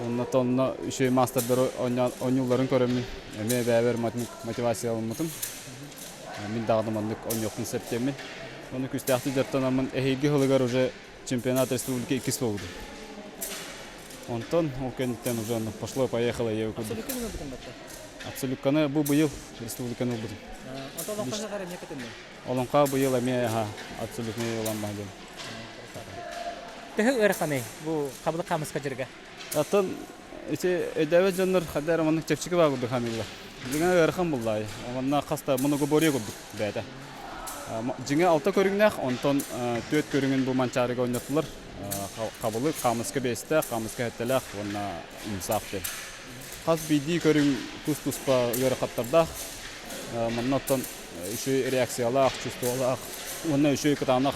Онна тонна үче мастердер оньюларын көрәмин. Эме бәбер мотивациялымытым. Мин дагымындык оньюкын септемин. Оны күстәхти жартанамын эһиги хылыгар уже чемпионат республики 2 болду. Онтон окенден уже пошло-поехало я куда. Абсолютно бу быйыл республиканы булды. Олонка быйыл эме абсолютно оламады. Тәһә өрханы бу кабылык камыска җиргә. Атын эти эдәвет җаннар хәдәр моны чепчиге бар булды хамилла. Дигән өрхан буллай. Онна каста моны гобория булды бәдә. Җиңә алта көрүнгнәх, онтон төт көрүнгән бу манчарыга ойнатылар. Кабылык камыска бесте, камыска хәттәләх, онна инсафты. Хас биди көрүн кус-куспа гөрә каттарда. Моннан иши реакциялар, чувстволар, онна иши кытанак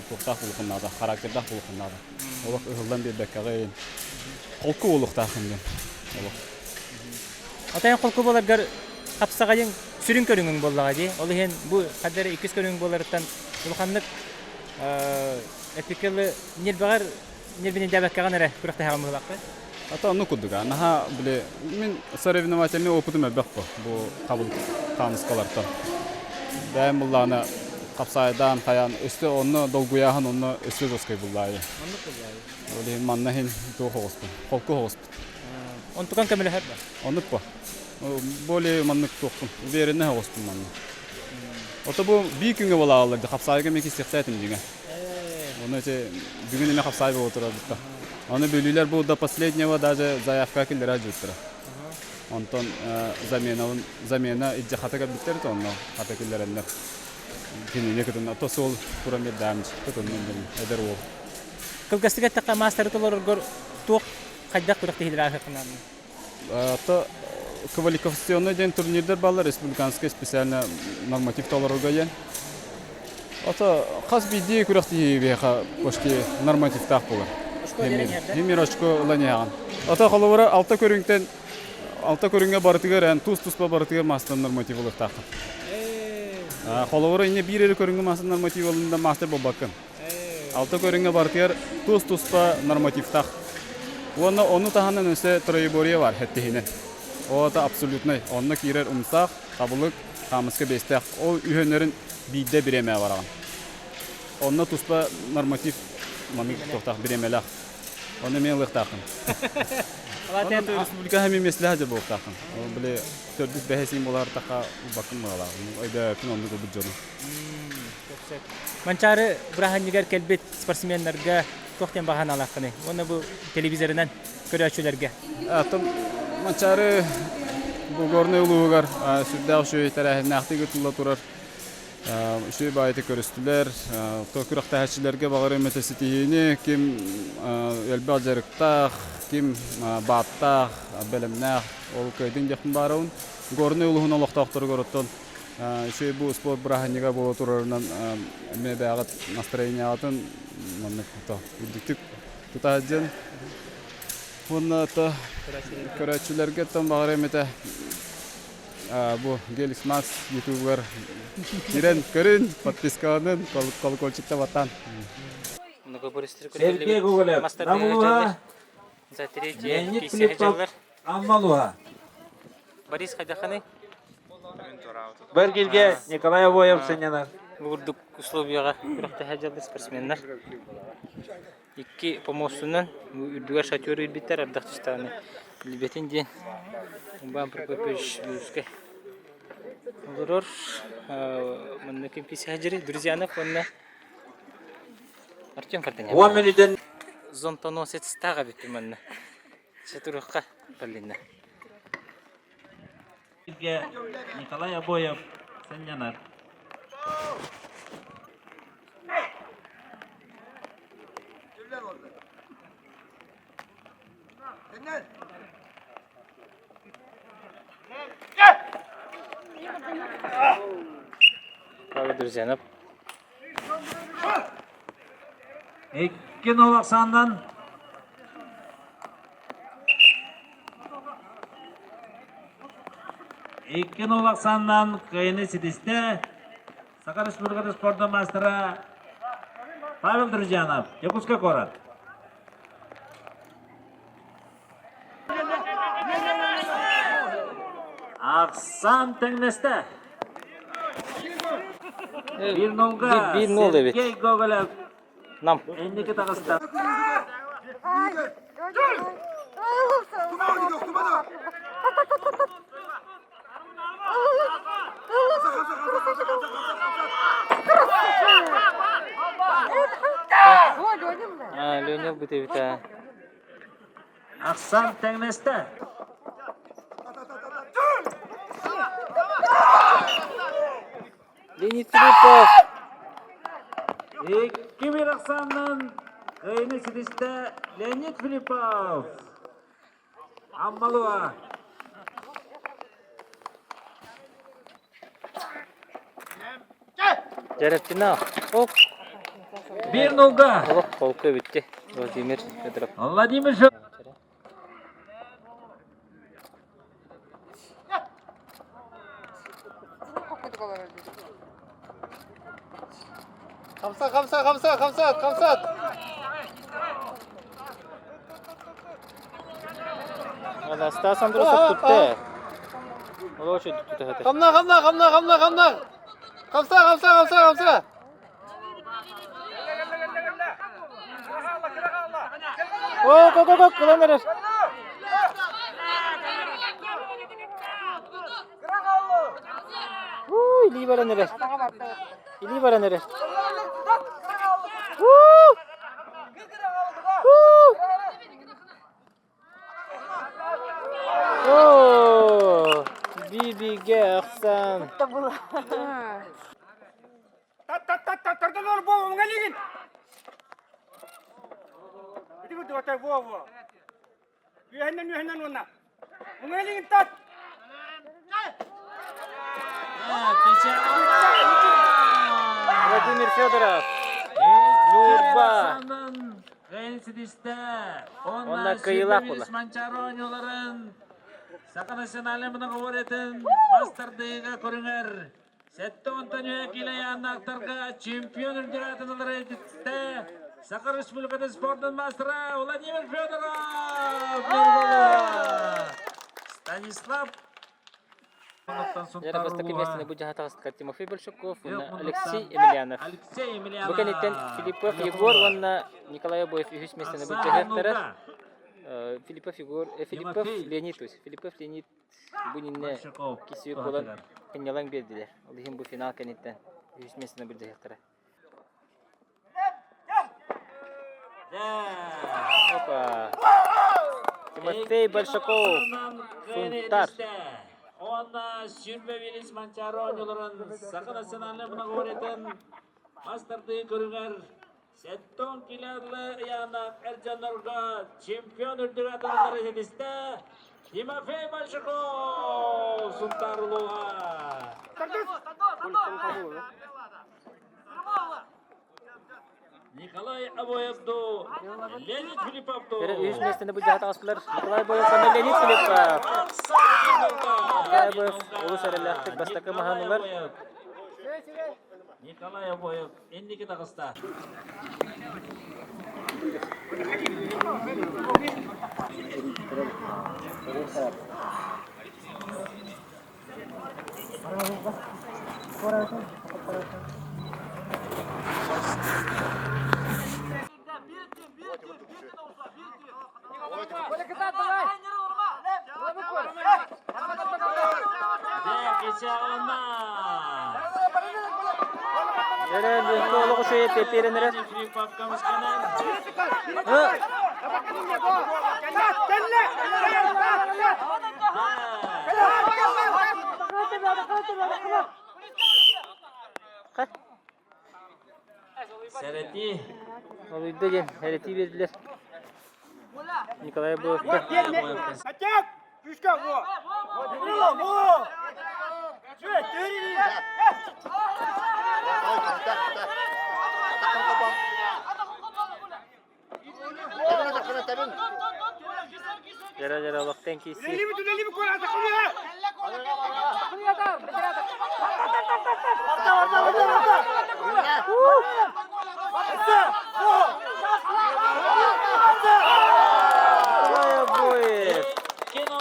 туктак булганда, характердак булганда. Олак ыгылдан бебеккәгә. Колку улукта хәмдән. Атайын колку буларгар капсагайын сүрүн көрүнгөн боллага ди. Ол һен бу кадәр 2 көрүнгөн болардан улханлык эпикеле нербагар нербинен дәбәккәгән эре күрәктә һәм булакты. Ата аны кудуга. Наха биле мин соревновательный опытым бак бу кабыл камыскаларда. Бәм булланы капсайдан каян өстө онны долгуяхан онны өстө жоскай буллай. Онны буллай. Оле манна һин тохоспу. Колку хоспу. Он туган кемеле хәбә. Онны по. Более маннык тохтум. Уверенне хоспу манна. Ото бу бик күнгә була алды. Капсайга меки сехтәтим дигән. Оны те бүгүн эме капсай болуп турат. Аны бөлүлөр бу до последнего даже заявка келдер ажыттыра. Онтон замена иҗахатага биттер то онно. Хата келдерендер. Кине некетен то сол пурамет дамж. Тотоннан эдер ол. Кылгастыга такка мастер толоргор тук кайдак күрәктә хилер ахыкнан. То квалификационный день турнирдер баллар республиканский специально норматив толорга ен. Ата хас биди күрәктә беха почти норматив так булыр. Химирочко ланяган. Ата холовара алта көрүнгө бартыгар, туз-тузга бартыгар мастер норматив булып так. Холовара ине бир көрүнгө мастер норматив болунда мастер болбакын. Алта көрүнгө бартыгар туз-тузга норматив так. Оны таханын өсө троебория бар хеттехине. Ота абсолютный. Онны кирер умсак, кабылык, камыска бестек. Ол үйөнөрүн бидде биреме барган. Онны туспа норматив маны токтак биремелак. Оны мен лыктакын. Алар республика һәм мәслихәт булып такын. Ол биле төрдүс бәһәсин булар така бакын булалар. Айда күн онны бу җаны. Манчары Браханнигер келбет спортсменнәргә токтен баһаналакны. Оны бу телевизордан көрәчүләргә. Атым Манчары бу горный улугар сүддә шу тарихны актыгы тулла турар. Şu bayıtı körüstüler, tokürükte həçilərgə bağırı metesitiyini, kim elbəcəriktak, kim battaq, belimnaq, ol köydün yaxın barın. Gorunu uluğun oluqtaqtır görüttün. Şu bu spor bırahanıqa bu oturarından məbəğət настроениятın üddükdük tutacın. Bunu da körəçilərgə tam bağırı mete bu GELIXMAX YouTuber Kiren körün подписканын колокольчикте ватан. Серге Гоголев. Намуга. За третье кисежалар. Аммалуга. Борис Хайдаханы. Бергилге Николай Воев сененер. Бурдук условияга күрәктә хаҗалар спортсменнар. Икки помощуннан үрдүгә шатер биттер ардактыстаны. Либетин ден. Бам пропөш бүскә. Олорор мында кем писәҗери друзьянов онна Артем Картаня. 1 минутен зонтоносец тага бит мында. Шатурукка Полина. Николай Обоев, Сеньянар. Kavga Zeynep. İki Novak Sandan. İki Novak Sandan kayını sidiste. Sakar Respublikası Sporda Mastera Pavel Druzyanov. Yakutska Korat. Aksan Tengneste. Bir nolga. Bir nol evet. Sergey Gogolev. Nam. Endiki takısında. Leonel bita. Aksan Tengneste. Leonid Filipov. İki bir aksandan kayını sidiste Leonid Filipov. Ammalova. Jarabtina. Ok. Bir nolga. Allah kolka bitti. Vladimir Fedorov. Vladimir Kamsat. Valla Stasan dursa tuttu. Ola o şey tuttu hadi. Kamna. Kamsa. Go. Kullanırır. İli baranırır. Bibi'ge aksan. Төрдүс боо уңалигин. Битиги дота боо. Юханнан уна. Уңалигин тат. Владимир Федоров. Юрба. Ona kıyılak ola. МАНЧААРЫ ойноларын Сака националымының оретін мастардыға көріңер. Сәтті Антонио Килаянақтарға чемпион үрдіратынылар әдетті. Сака Республикада спорттың мастера Владимир Федоров. Станислав. Жара бастакы местіне бұл жаға тағыстыққа Тимофей Большаков, Алексей Емельянов. Бұқан еттен Филиппов Егор, онна Николай Обоев үйіс местіне бұл жағақтары. Филиппов Леонид Бунинне кисиюк болан кенялан бердилер. Олихин бұл финал кенеттен үйіс местіне бұл жағақтары. Опа! Тимофей Большаков, Фунтар. Ona sürmeviniz МАНЧААРЫ oyuncuların Saka nasionalımına öğreten Master'dığı görünger. Setton kilerle yana Ercanlarga çempiyon ördüğü adamları hediste. Timofey Большаков Suntarlığa. Николай Обоевду, Леонид Филипповду. Үйіс местінде бұл жаға тағыстылар. Николай Обоев, Леонид Филиппов. Николай Обоев, олыс әрелі бастакы маханулар. Николай Обоев, ендікі тағыста. Yere lütfen oğlu kuşu yeterlenir. Sereti. Oluydu gen, hereti verdiler. Nikolay bu. Jara vaktin kisi.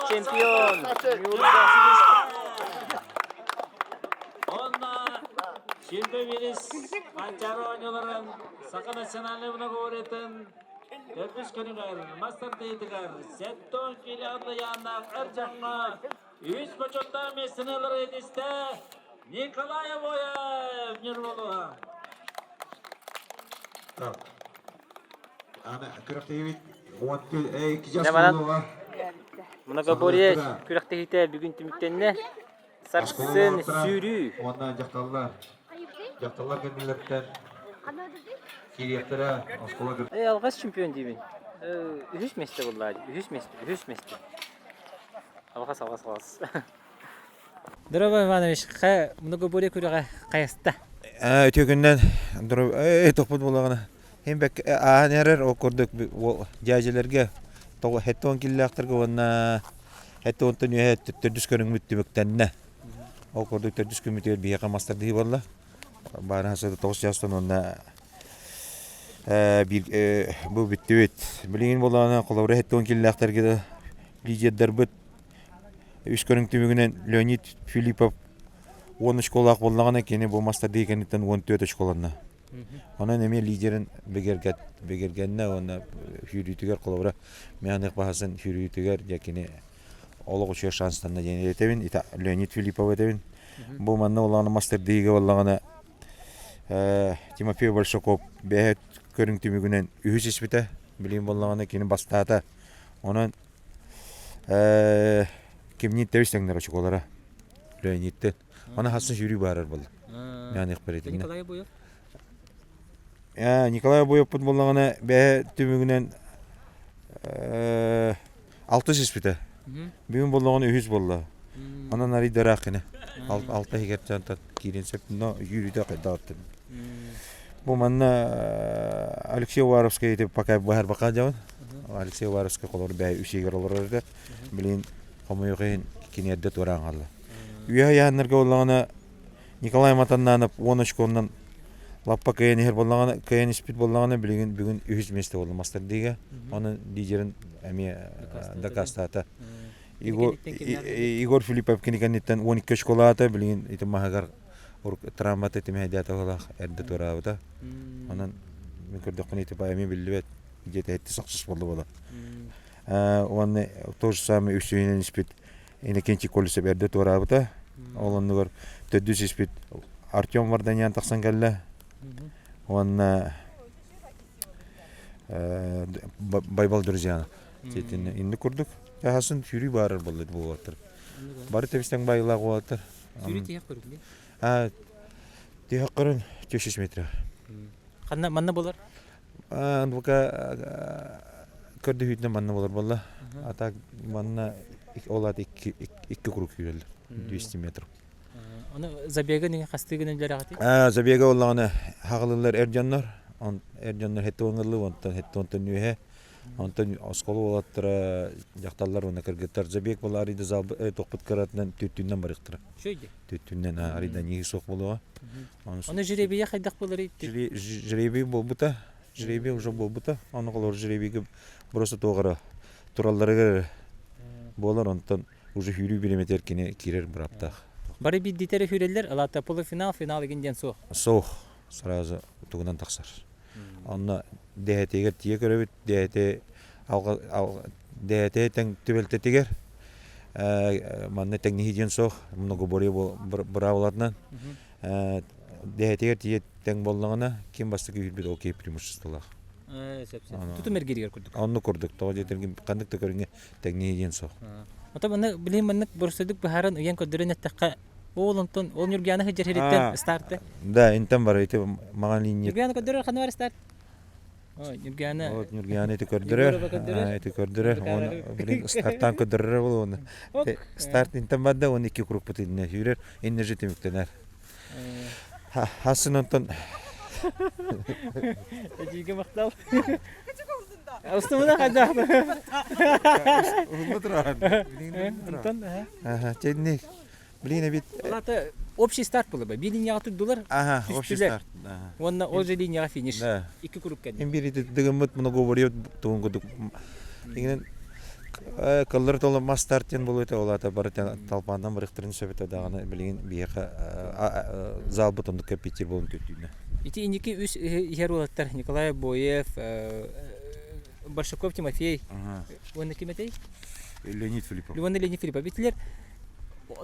Чемпион. Онна чемпионис манчары ойноларын Сака национальный многоуретен Төрдүс көнүгөр мастер дейтигер Сеттон филиалды янна Эржанга үз почотта мессенелер едисте Николаевоя Нюрмолуа. Так. Ана кырактыйбит кижас Многоборье күрәктәһите бүген тимиктәнне сарсын сүрү. Ондан жакталар кемилерден кирияктера оскола. Алгас чемпион дибин. Үз месте булды. Үз месте. Алгас. Здорово, Иванович. Многоборье күрәгә каяста. Өтөгүндөн топут булагына. Хембек анерер окурдук жажелерге хеттон киллактырга онна хеттон төнүе төрдүс көрүнгүттүмөктенне. Окурдук төрдүс көмүтөр бияка мастер ди болла. Барасы 9 жаштан онна бир бу бүттүбүт. Билген болгана колора хеттон киллактырга лидердер бут. Үч көрүнгүтүмөгүнөн Леонид Филиппов 10 школак боллаган экен, бу мастер ди экенитен 14 школана. Ona neme liderin begirgenне ona hürriyetiger kolabora mehanik bahasın hürriyetiger yakini oluq uçuyor şanslarına yenilетебин ita Leonid Filippov etebin bu manna olağanı master diye olağanı Timofey Bolshakov behet körüntümügünen ühüs ispite bileyim olağanı kini bastata onun kimnit tevistengler açık olara Leonid'de ona hasın hürri bağırır bol mehanik beretine Nikolay Boyov Николай Боев футболлагана бе түмүгүнөн 6 испите. Бүгүн боллаган 100 болду. Анан ари даракыны. 6 эгертен тат киренсеп, но юрийде кайдаттым. Бу манна Алексей Варовский деп пока бахар бака жабын. Алексей Варовский колор бе үсегер олорду. Билин комойгын кинедде турангалы. Уя янырга боллагана Николай Матаннанов 10 школдан Лаппа кайын ехер боллаганы, кайын испит боллаганы билген бүгүн 100 месте болду мастер диге. Аны лидерин эми дакастата. Игорь Филиппов кинекеннен 12 школата билген ите махагар травмата темедята болак эрде турабыта. Анан мен көрдөкөн ите байми билбет где-то эти саксыз болду бола. Он то же самое үсүнөн испит энекенчи колесе берде турабыта. Олондугар Төрдүс испит Артем Варданян таксан келе. Он байбал друзья. Тетин инде көрдүк. Ясын фюри барыр болду бу отур. Бары тебистен байлаг отур. Фюри тияк көрдү. Тияк көрүн 500 метр. Кандай манна болор? Бука көрдү хүйтне манна болор болла. Ата манна олат 2 круг жүрөл. 200 метр. Аны забега неге кастыгын жарагаты? Забега оллаганы хагылылар Эржаннар, он Эржаннар хеттоңгылы, онтан хеттонтан нүйе, онтан осколу олаттыра жакталлар оны кыргыттар. Забег бол арида тоқпыт каратынан төттүннен барыктыра. Шойде? Төттүннен арида неге соқ болуға. Оны жиребия қайдақ болар ейді? Жиребия болбута, жиребия уже болбута. Оны қолар жиребиге просто тоғыра тураллары болар, онтан уже хүрі бирометр кене кирер бір аптақ. Бары бит дитери хүрелер, алата полуфинал, финал игенден соқ. Соқ, сразу тугунан тақсар. Онна дәһәтегер тие көрөбүт, дәһәте тең төбөлтө тигер. Манна тең нихиден соқ, много боре бара болатынан. Дәһәтегер тие тең боллагына ким бастыгы билбет окей преимуществолар. Туту мергеригер курдук. Онны курдук. Тоҕо жетерген кандык көрүнгө тегни ден со. Ата баны билем маннык борсодук бахарын уян көдөрөн аттакка олонтон ол юрганы хыжыр хереттен старты. Да, интен бар ите маған линия. Юрганы көдөрөр ханвар старт. Ой, юрганы. Вот юрганы ите көрдөрөр. Ите көрдөрөр. Оны билин старттан көдөрөр бол оны. Старт интен бадда оны 2 круг бутинне жүрөр. Энержи темиктенер. Хасын онтон. Эжиге мактал. Устумuna kadar. Onu duran. Aha, çenlik. Bilin bit. Lata общий старт булды ба. Bir линияга турдулар. Aha, общий старт. Онна ол же линияга финиш. 2 круг келди. Эм бири дегенмет муну говориот туңгудук. Деген каллар тола мас старттен болот олата барата талпандан бириктерин сөбөтө даганы билген бияка зал бутундук капитер болун төтүнө. Ити иники үс херулаттар Николай Боев, Большаков Тимофей. Он киметей? Леонид Филиппов. Леонид Филиппов. Битлер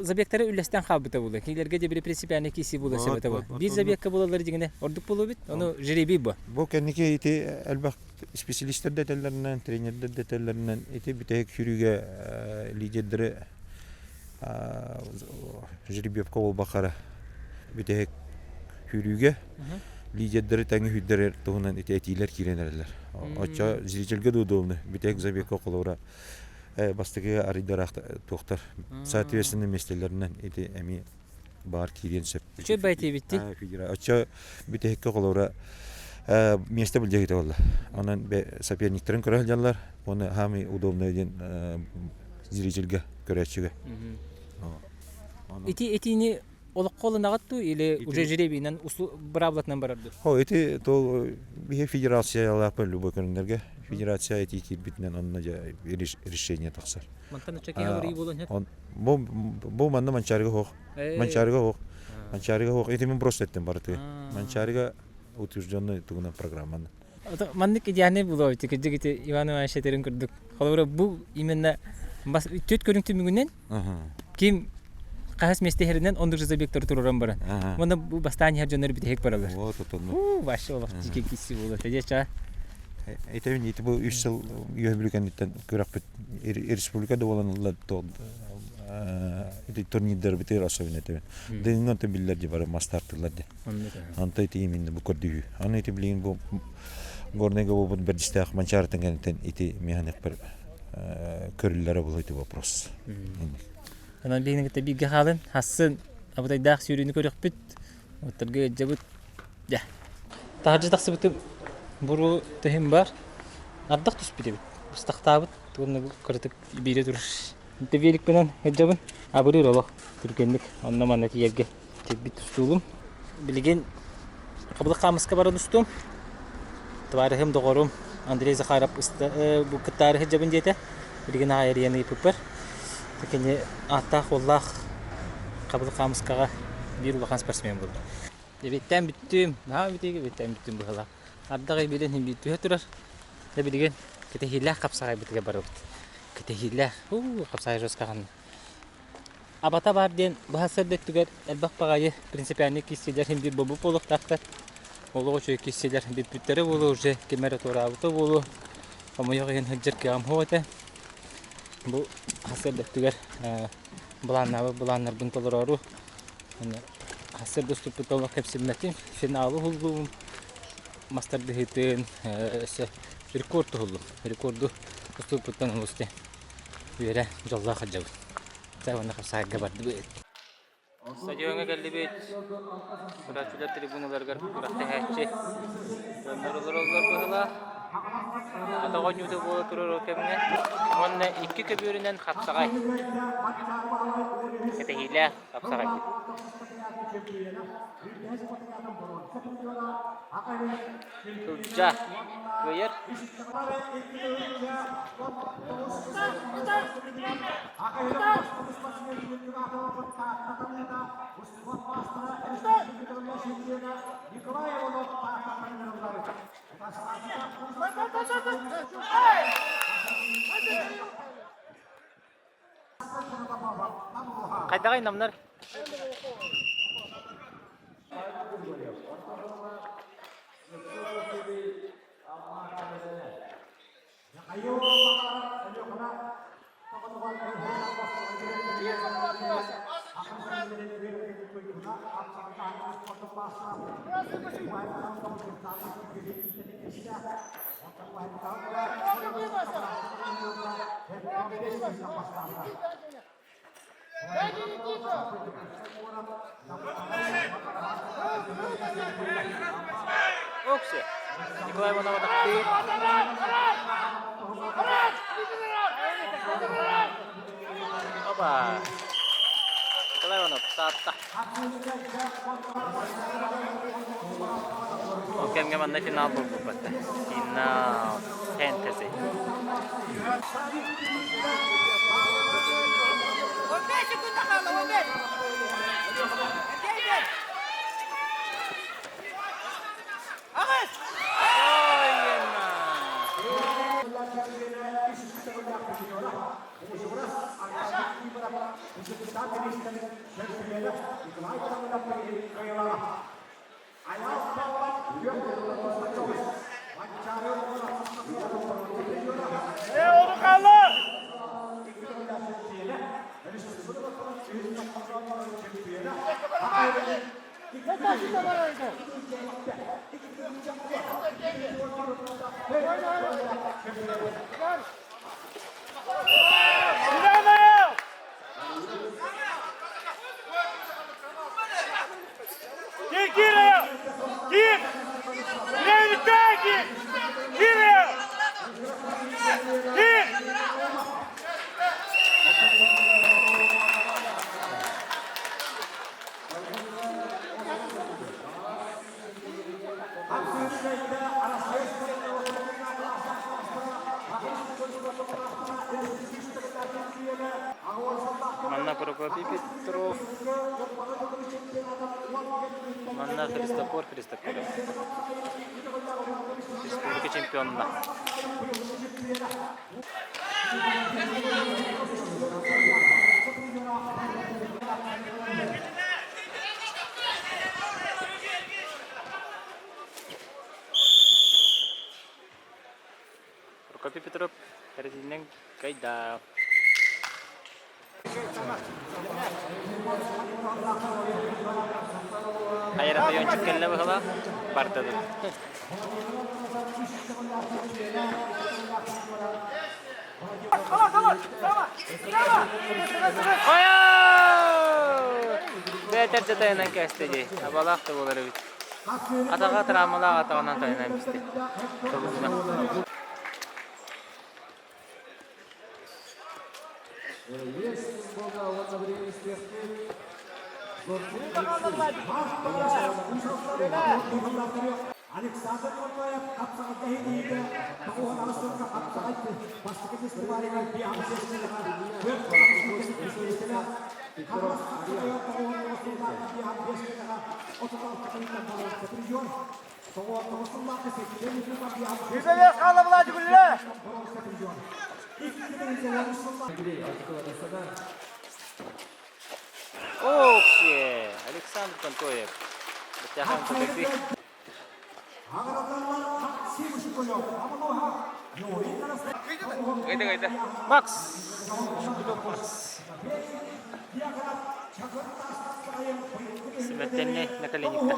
забектары үлестен хабыта булды. Килерге де бир принципиальный киси булды себете бу. Биз забекка булалар дигене ордук болу бит. Аны жереби бу. Бу кенеке ити албак специалисттер детеллеринен, тренерлер детеллеринен ити битек хүрүгө лидерлери жеребиевка болбакара. Битек хүрүгө лидерлери таңы хүддер тугунан ити этилер киренерлер. Ача зрительге удобно. Битек забекка колора бастыгы арыдарак токтор. Соответственно местелеринен ити эми бар кирен сеп. Чө байте битти. Ача битекке колора месте билдегите болла. Анан соперниктерин көрөлжалар. Оны хами удобно ден зрительге көрөчүгө. Ити олық қолын ағатту, или уже жеребейінен бұраблатынан барарды? О, эти то бихе федерация любой көріндерге. Федерация эти битінен онына решение тақсар. Мантаны чекен алыр үй болын хет? Бұл манна манчарыға хоқ. Манчарыға хоқ. Эти мен просто еттен барды. Манчарыға утвержденный тугунан программаны. Маннык идеяны бұл ойты. Кеджігіті Иван Иванович етерін көрдік. Қолы бұл именно төт көрінті мүгінен кем Қағас местехерінен ондық жаза бектор тұруран барын. Мұны бұл бастан хер жонları бітек баралар. Башы олақ жеке кесі болды. Тәде ча? Әйтәбін еті бұл 3 жыл үйәбілікәнеттен көрәк біт республикада olan турнирдер бітер асабын әтәбін. Дәнің анты білдерде бары мастартыларды. Анты еті еменді бұл көрді. Аны еті білген бұл горнеге бұл бірдістәқ манчарытын кәнеттен еті механик бір көрілері бұл еті вопрос. Анан бейнің әтті бейге қалын, хасын абытайдақ сүйрені көрек бүт, отырғы жабыт, да. Тағыржы тақсы бұты бұру түхім бар, ардақ түс біде бүт. Бұстақта бұт, тұғырны көрітік бейре тұрыр. Үнті бейлік бінен әджабын, абырыр олық түргенлік, онына маннаты ерге тек біт тұстуылым. Білген қабылық қамысқа барын ұстым, тұварығым доғырым, Андрей Захарап бұл күттары әджабын дейті, білген айыр ені епіп бар. Текене аттақ оллақ қабылы қамысқаға бір ұлақан спортсмен болды. Беттен біттім, беттен біттім бұғала. Ардағай белен біттіге тұрар. Білген кете хилләқ қапсағай бітіге бары бұд. Кете хилләқ, қапсағай жосқаған. Абата бар ден бұхасыр дөттігер әлбақ бағайы принципиальный кестелер бір бобы болық тақтар. Олығы жөй кестелер бір бүттері болу, уже кемері тұра ауыты болу. Қамайығы ен хүджір кеғам хоғыты. Бұл хасырдық түгер бұланнар бұнталар ару. Хасырды ұстыппыталақ кәпсілмәтін финалы ғылғылым. Мастарды хетін рекорды ғылғылым. Рекорды ұстыппыттан ұлысты. Үйері жолға қаджабы. Сәуіні қапсағыға барды бөйт. Стадионға кәлді бөйт. Күрәтшілер трибуналарғар күрәтті әтші. Жондар олар бұғыла. Атағын үйді болы тұрыр өкеміне. Онына 2 көбірінен қапсағай. Кетегейлі қапсағай. Тұлжа көйер. Қайдағай намнар? Окси. Николай Иванов атакты. Опа. Николай Иванов сатта. Кемге манда финал болду бата. Финал. Фэнтези. Манна Прокопий Петров. Манна Христофор Христофоров. Республика чемпионна. Прокопий Петров. Картинен кайда. Hayır oyun çıkkenle bakala bardadı. Beter detayından kesteci. Abalaq da olur bit. Atağa travmalar atağından tayınan bisti. Александр Николаев капсағатта едейді. Тауын арасында капсағатты. Бастығы фестиваліға биямсесіне өрт қаламызды кесілесіне. Қарбасты тауын арасында биямсесіне 36 қиындан балансы триллион. Тауын арасында кесілесіне биямсесіне. Yüzeye kaldı Vladimir Gülle. Окси. Александр Пантоев. Дотягиваем по такси. Гайда. Макс. Смертельный на коленях-то.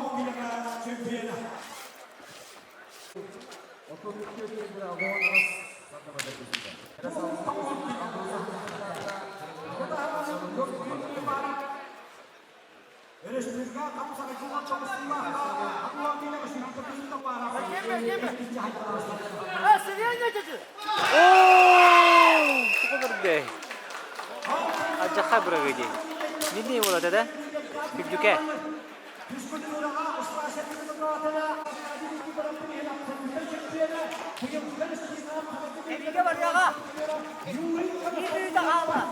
Sıkılır Acayip bırakıcı. Ne diyor bu da? Büyüdüke. Evine var ya. Bir de ağla.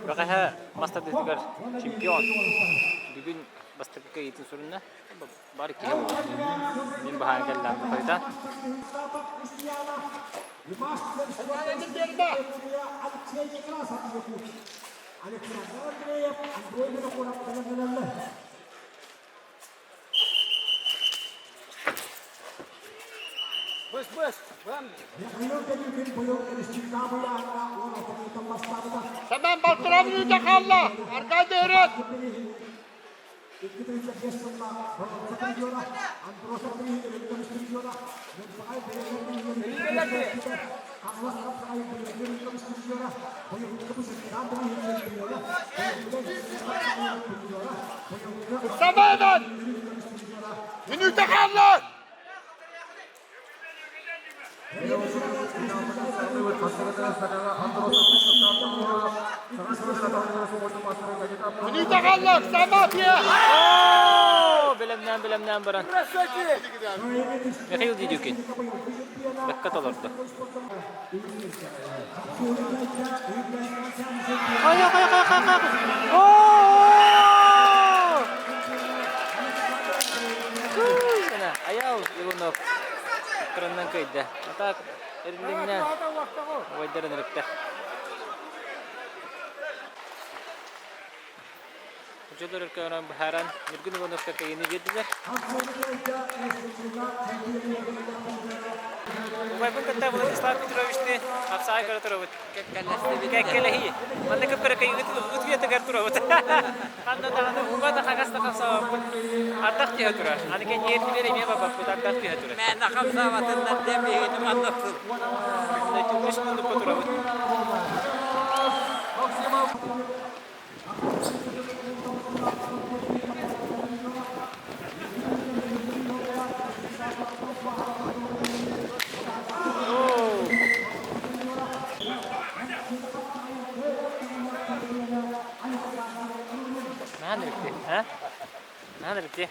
Bakaya Master District Champion. Bugün Master'daki eğitim sorununa bari ki min bahan geldi fayda. Александр Андреев, двойной курок, наверное. Tamam baltıram yüce kalla. Arka dönün. Samadan. Minüte kalla. Minüte kalla. Samat ya. Bilemden baran. Ne kadar gidiyor ki? Dikkat olurdu. Ayak. Sana ayaw yunok. Kırından kaydı. Atak erinden. Vaydarın rıkta. Ucuzlar ırkağına baharan. Nirgün yunok kakayı nirgediler. Walaupun kita boleh start terus ni, apa kalau terus, kekele hi. Mana kepala kayu itu dia tegar terus. Karena dah bukan dah kagas tak sah pun atas dia terus. Ane kan ye tu dia ni apa pun atas dia terus. Mana kam sah watan nanti dia itu mana tu. Itu terus pun tu terus. Mana bitti?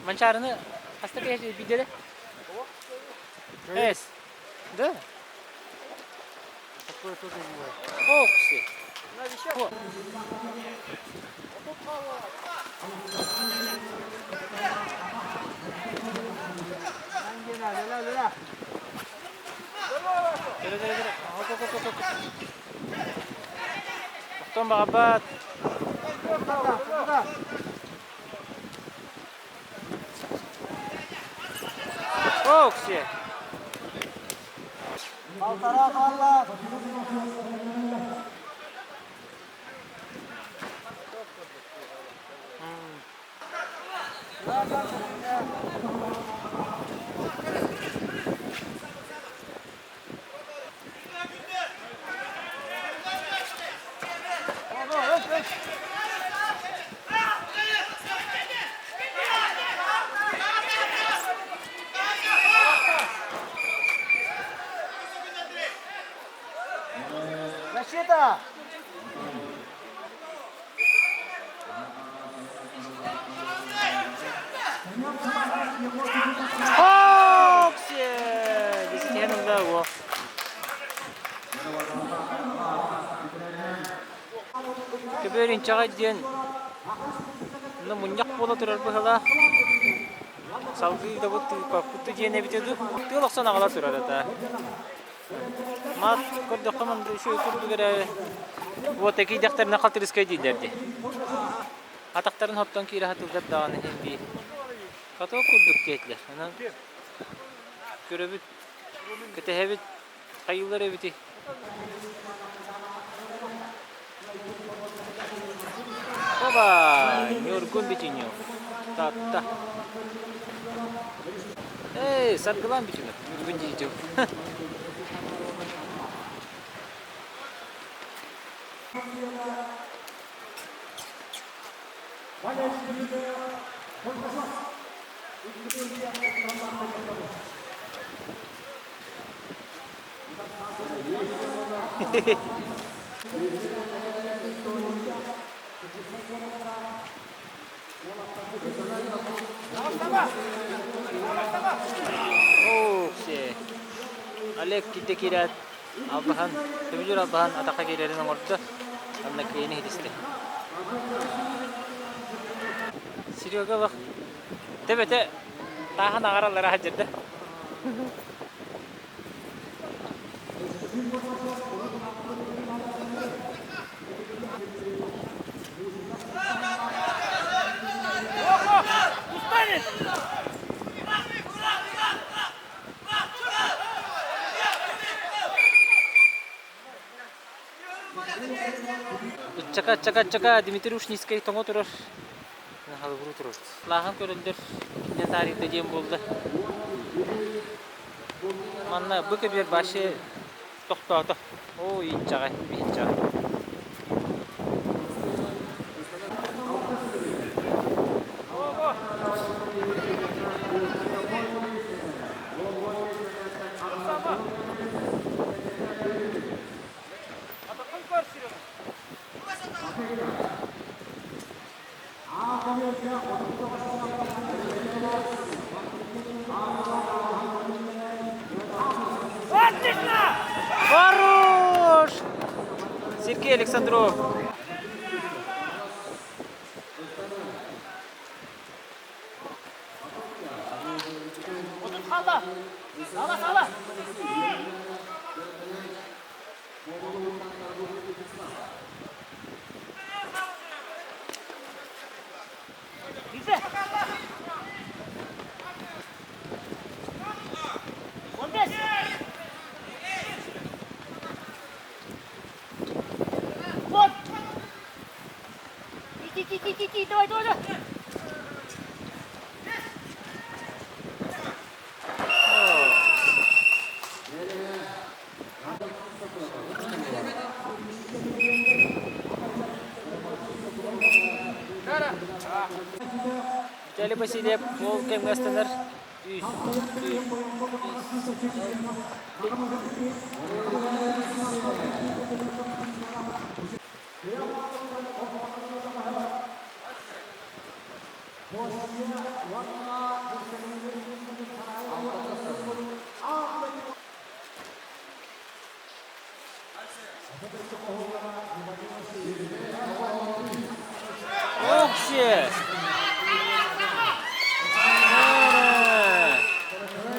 Mançarını hasta bir de. Es. Da. Oh, kişi. Dere. Hop. Tolong babat. Oh, kişi. Baltara kalla. Защита! Hopsi! Bizi yanımda o. Keberin çağa diyen ne munyak bola durar bu hala. Salgı da bu kutu diye ne bitiyordu? Diyorlar sana kadar durar da. Mat kurdu kaman şu kurdu göre bu teki daktarına kaltır iskay derdi. Atakların hoptan ki rahat uzat dağını hindi. Kato kurduk ketler. Anan görebit ketehebit kayılar eviti. Baba, yorgun biçiniyor. Ta. Sargılan biçiniyor. Yorgun diyeceğim. Oh, Alek kita kira abahan, sebujur abahan ataka kira rin nomor tu, anak ini hidiste. Siriyoga bak, tebete tahan agaralara hajarda. Чака Дмитрий Ушницкий тоңо турар. Нахалы буру турар. Лаган көрөлдөр кине тарихта дем болды. Манна бүкө бер башы токтоото. О, иччагай, иччагай. Хорош! Сергей Александров. Сала. Иди, давай. Виталий Васильев, гол кемгастенер. Окше.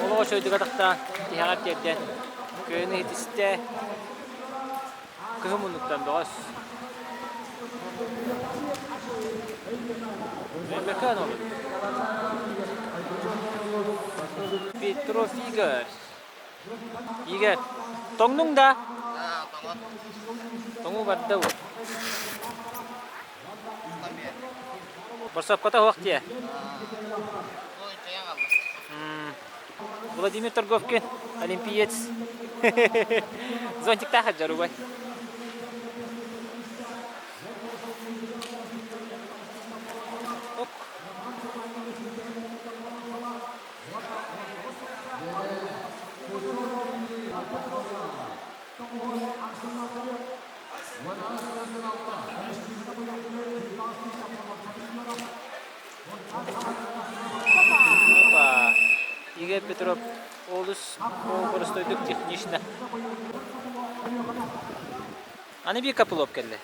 Олоо шойдук атактан тиягат жерден көнү хитисте кымунуктан дос. Мекано. Петров Игорь. Тоңнуңда? Тоңу барды. Барсапката вакытия. Владимир Торговкин, олимпиец. Зонтик тахат жарубай. Игорь Петров, Олус, Боростойдук технично. Аны би капылып келди.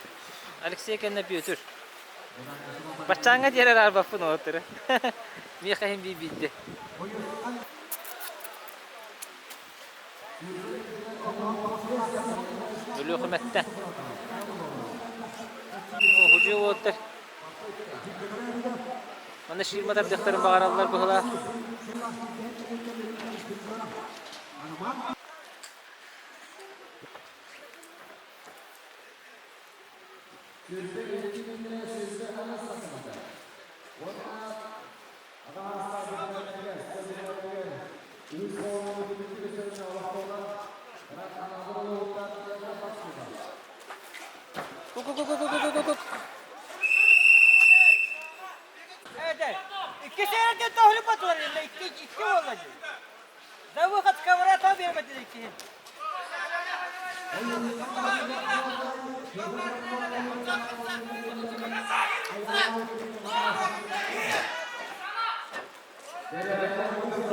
Алексей кенне бүйөтүр. Бачаңга жерер арбапын отыр. Михаил би бидди. Өлө хөрмәттә. Хуҗу отыр. Аны ширматар дәфтәрен багаралар була. İki senedir tahribat var elinde. İki olacak. Zavukat kavrata vermedi iki.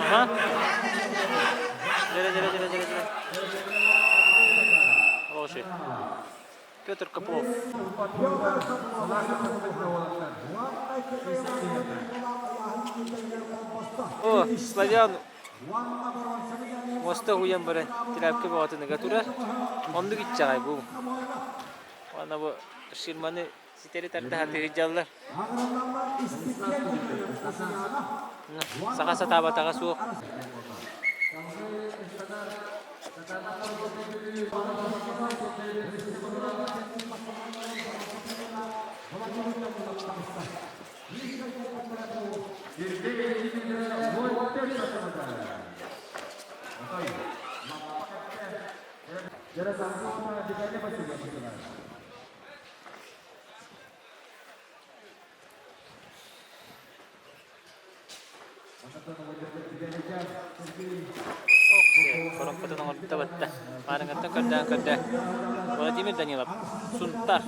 Aha. Jere. Хороший. Петр Копылов. О, Славян. Моста уян бары тирапке багатыны гатурар. Онду китчагай бу. Ана бу ширманы ситери тарта хаты жаллар. Sakasa taba taga suok. Korong pada nongol tabatta. Parang katong kada. Vladimir Danilov. Suntar.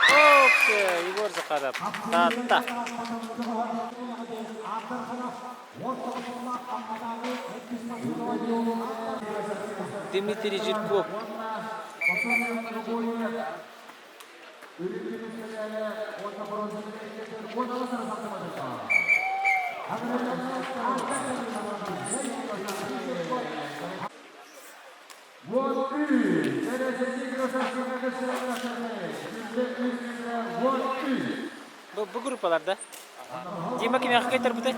Oke, Igor Zakharov. Tata. Dmitry Zhirkov. Bu gruplarda Dima kim yakın kaytar butay?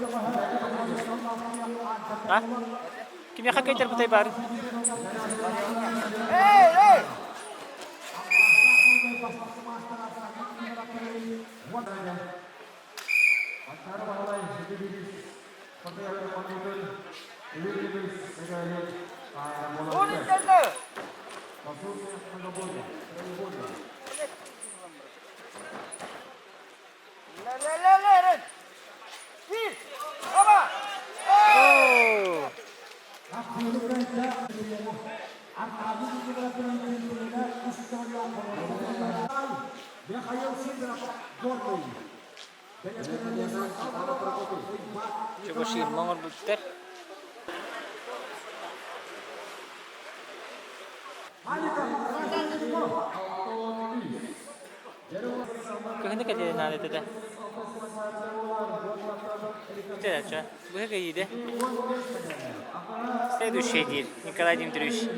Ha? Kim yakın kaytar butay bari? Hey! Coba sih mangor buter. Kehinde kade nade tete. Tete acha. Bu hege yide. Следующий день. Николай Дмитриевич.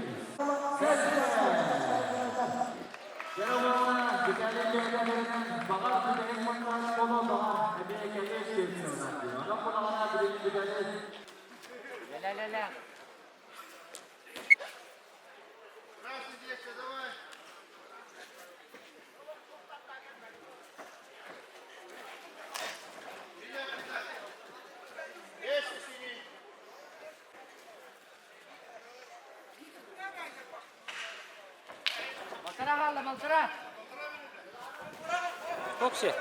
Окси.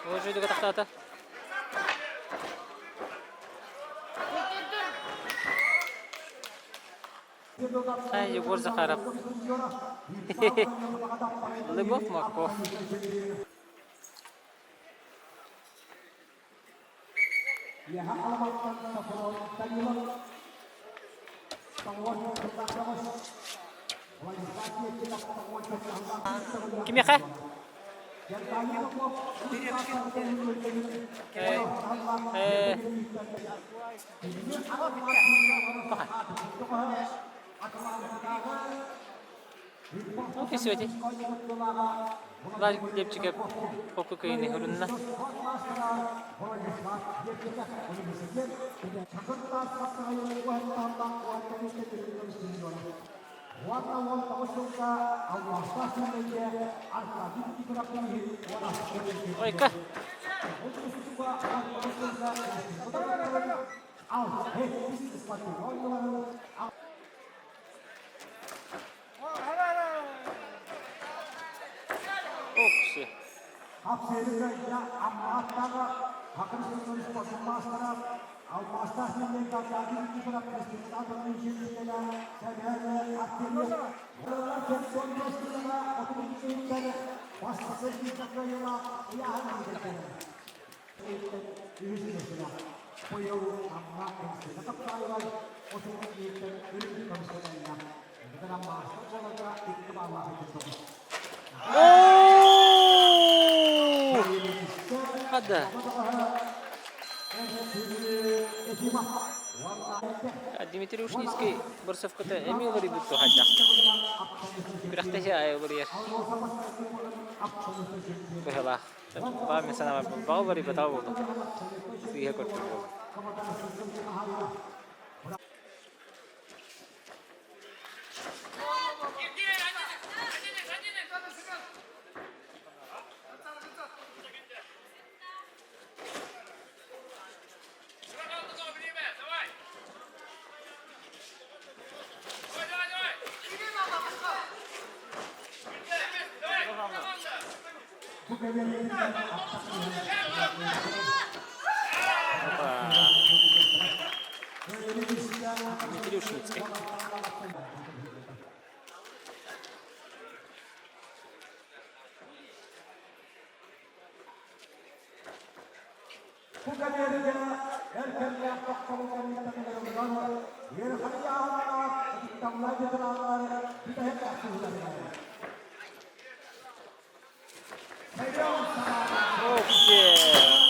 Уже иду катахтата. Ай, Егор Захаров. Лыбов Маков. Kim yakar? Oke sih aja. Lagi dia cakap pokok ke ini hurunlah. Oi kah? Oke. Hadi. Дмитрий Ушницкий Борсовка-то эми олар ибут тухайда. Бирахта хай олар ер. Бахала. Ба мен санама баалар ибатау болду. Сиге көртүп болду. Дмитрий Ушницкий.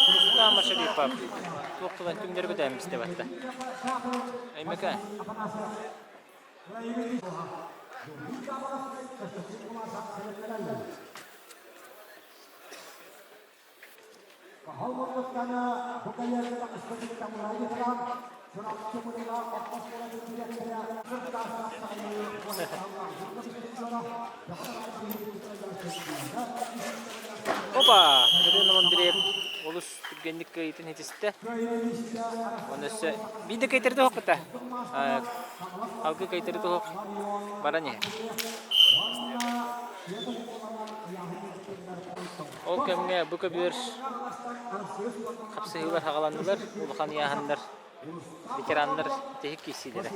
Рустам Шарипов. Тоқтылан түңдер көтәміз деп атты. Әймеке. Опа! Бірін ондыреп, олыс түргенлік көйтін етісті. Онысы биді көйтерді оқ бұта. Алғы көйтерді оқ бара не? Ол көмге бүкі бір қапсығылар хағаландылар, ұлған яғандар, ветерандар тек кесілері.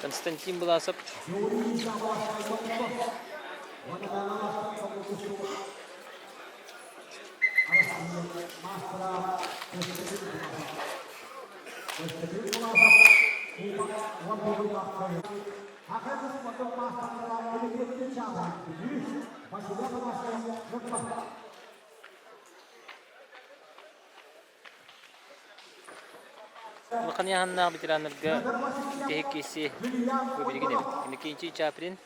Константин Власов. Улхан яһанна ветераннарга тек кеси көбүлген эбит. Эмекенчи Чаприн.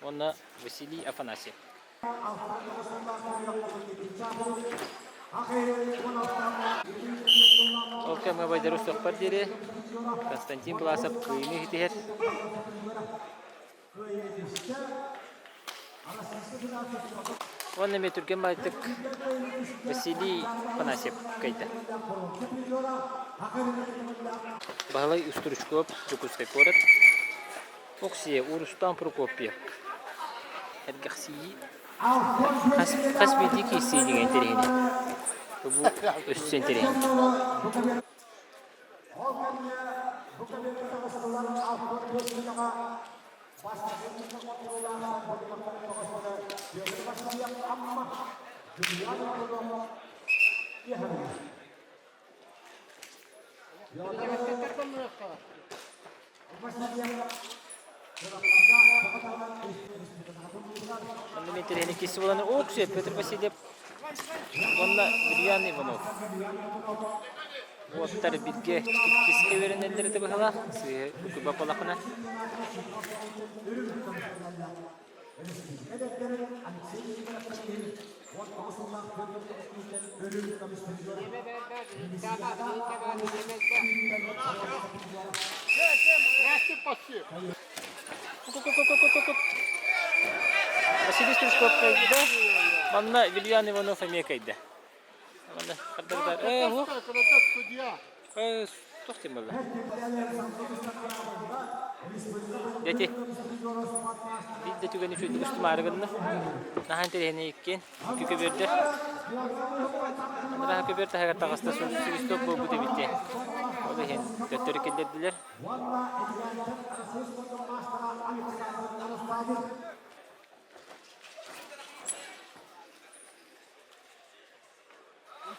Онна Василий Афанасьев. Олкамга байдару сокпар дере. Константин Власов кыйны хитер. Онна метурген байтык Василий Афанасьев кайда. Балай Устурушков Жукускай город. Оксия Урустан Прокопьев. Эдгарсии. Хас бедики сидиген терени. Bu üstün tereni. Annemin tereni kesi olanı okşuyor. Petr Vasilyev. Onunla Bilyan Ivanov. Ottар битке киске беренелерди бахала. Сые күбә палакына. Василий Стручков кайда? Манна Вильян Иванов амия кайда? Манна кадырдар. Toxtim böyle. Deti. Bir de tügeni şu üstüme argınlı. Nahan terehine ikken. Tüke verdi. Daha köber tahagat tağasta sonsuz stop bu bitti. O da hen götürüp geldiler.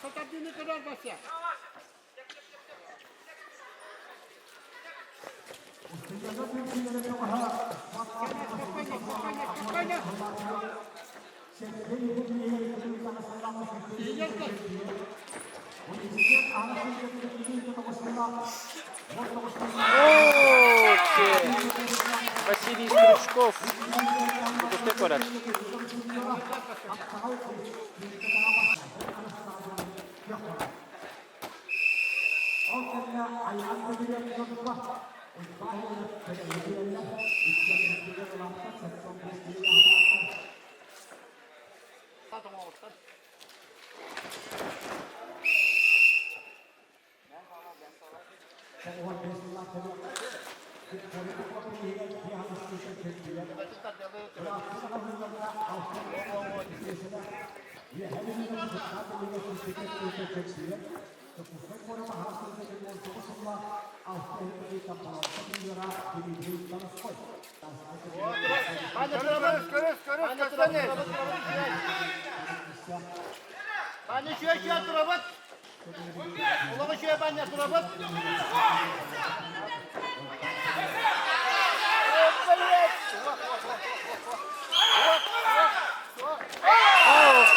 Sakatını kadar basya. Окей. Василий Стручков. Пустой корот. Bana şöyle turabat. Ulan şöyle bana turabat.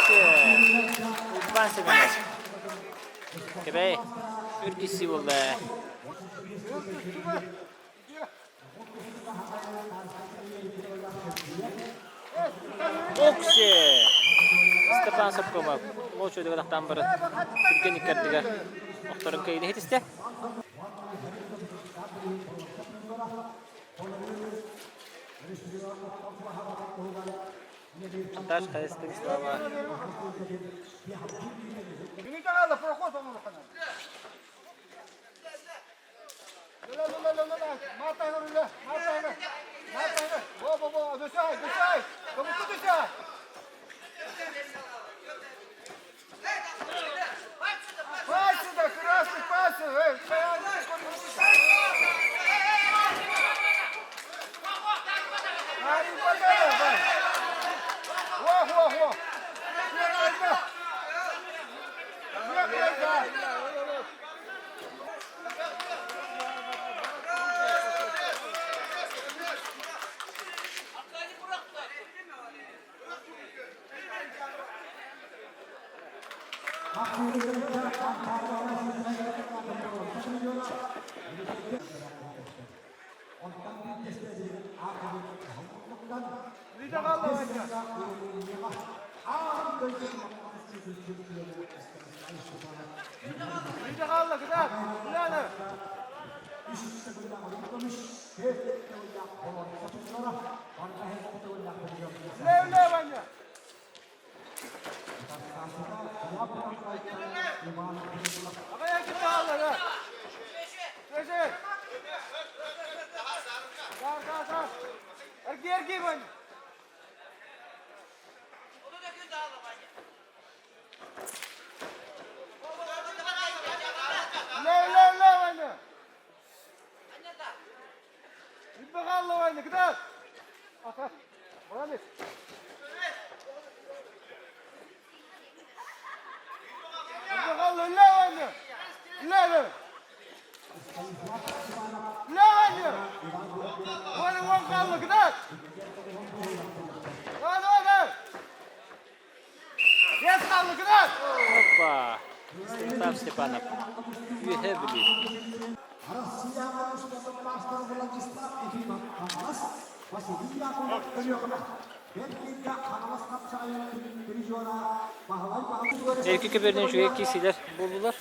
Okey. Ben sevindim. Kebe. Ürküsü oldu. Okey. Stepan Sopkomov. O çocuğa da tam bir Türkiye'nin kardigar. Aktarın kaydı hit iste. Taş kayıstık slava. Beni de al, prokot onu kana. La. Mata orada. Mata. Bo. Dışarı. Kamu dışarı. Пасы, да, красный пасы, Во. Ergi bana. La bana. İbbagallı bana, gider. Atar. Bana ne? İbbagallı la bana. La. Bana kallı, gider. Yes, kallı, gider. Hoppa. Stepanov. You have it. Erkek köperden şu kişiler buldular.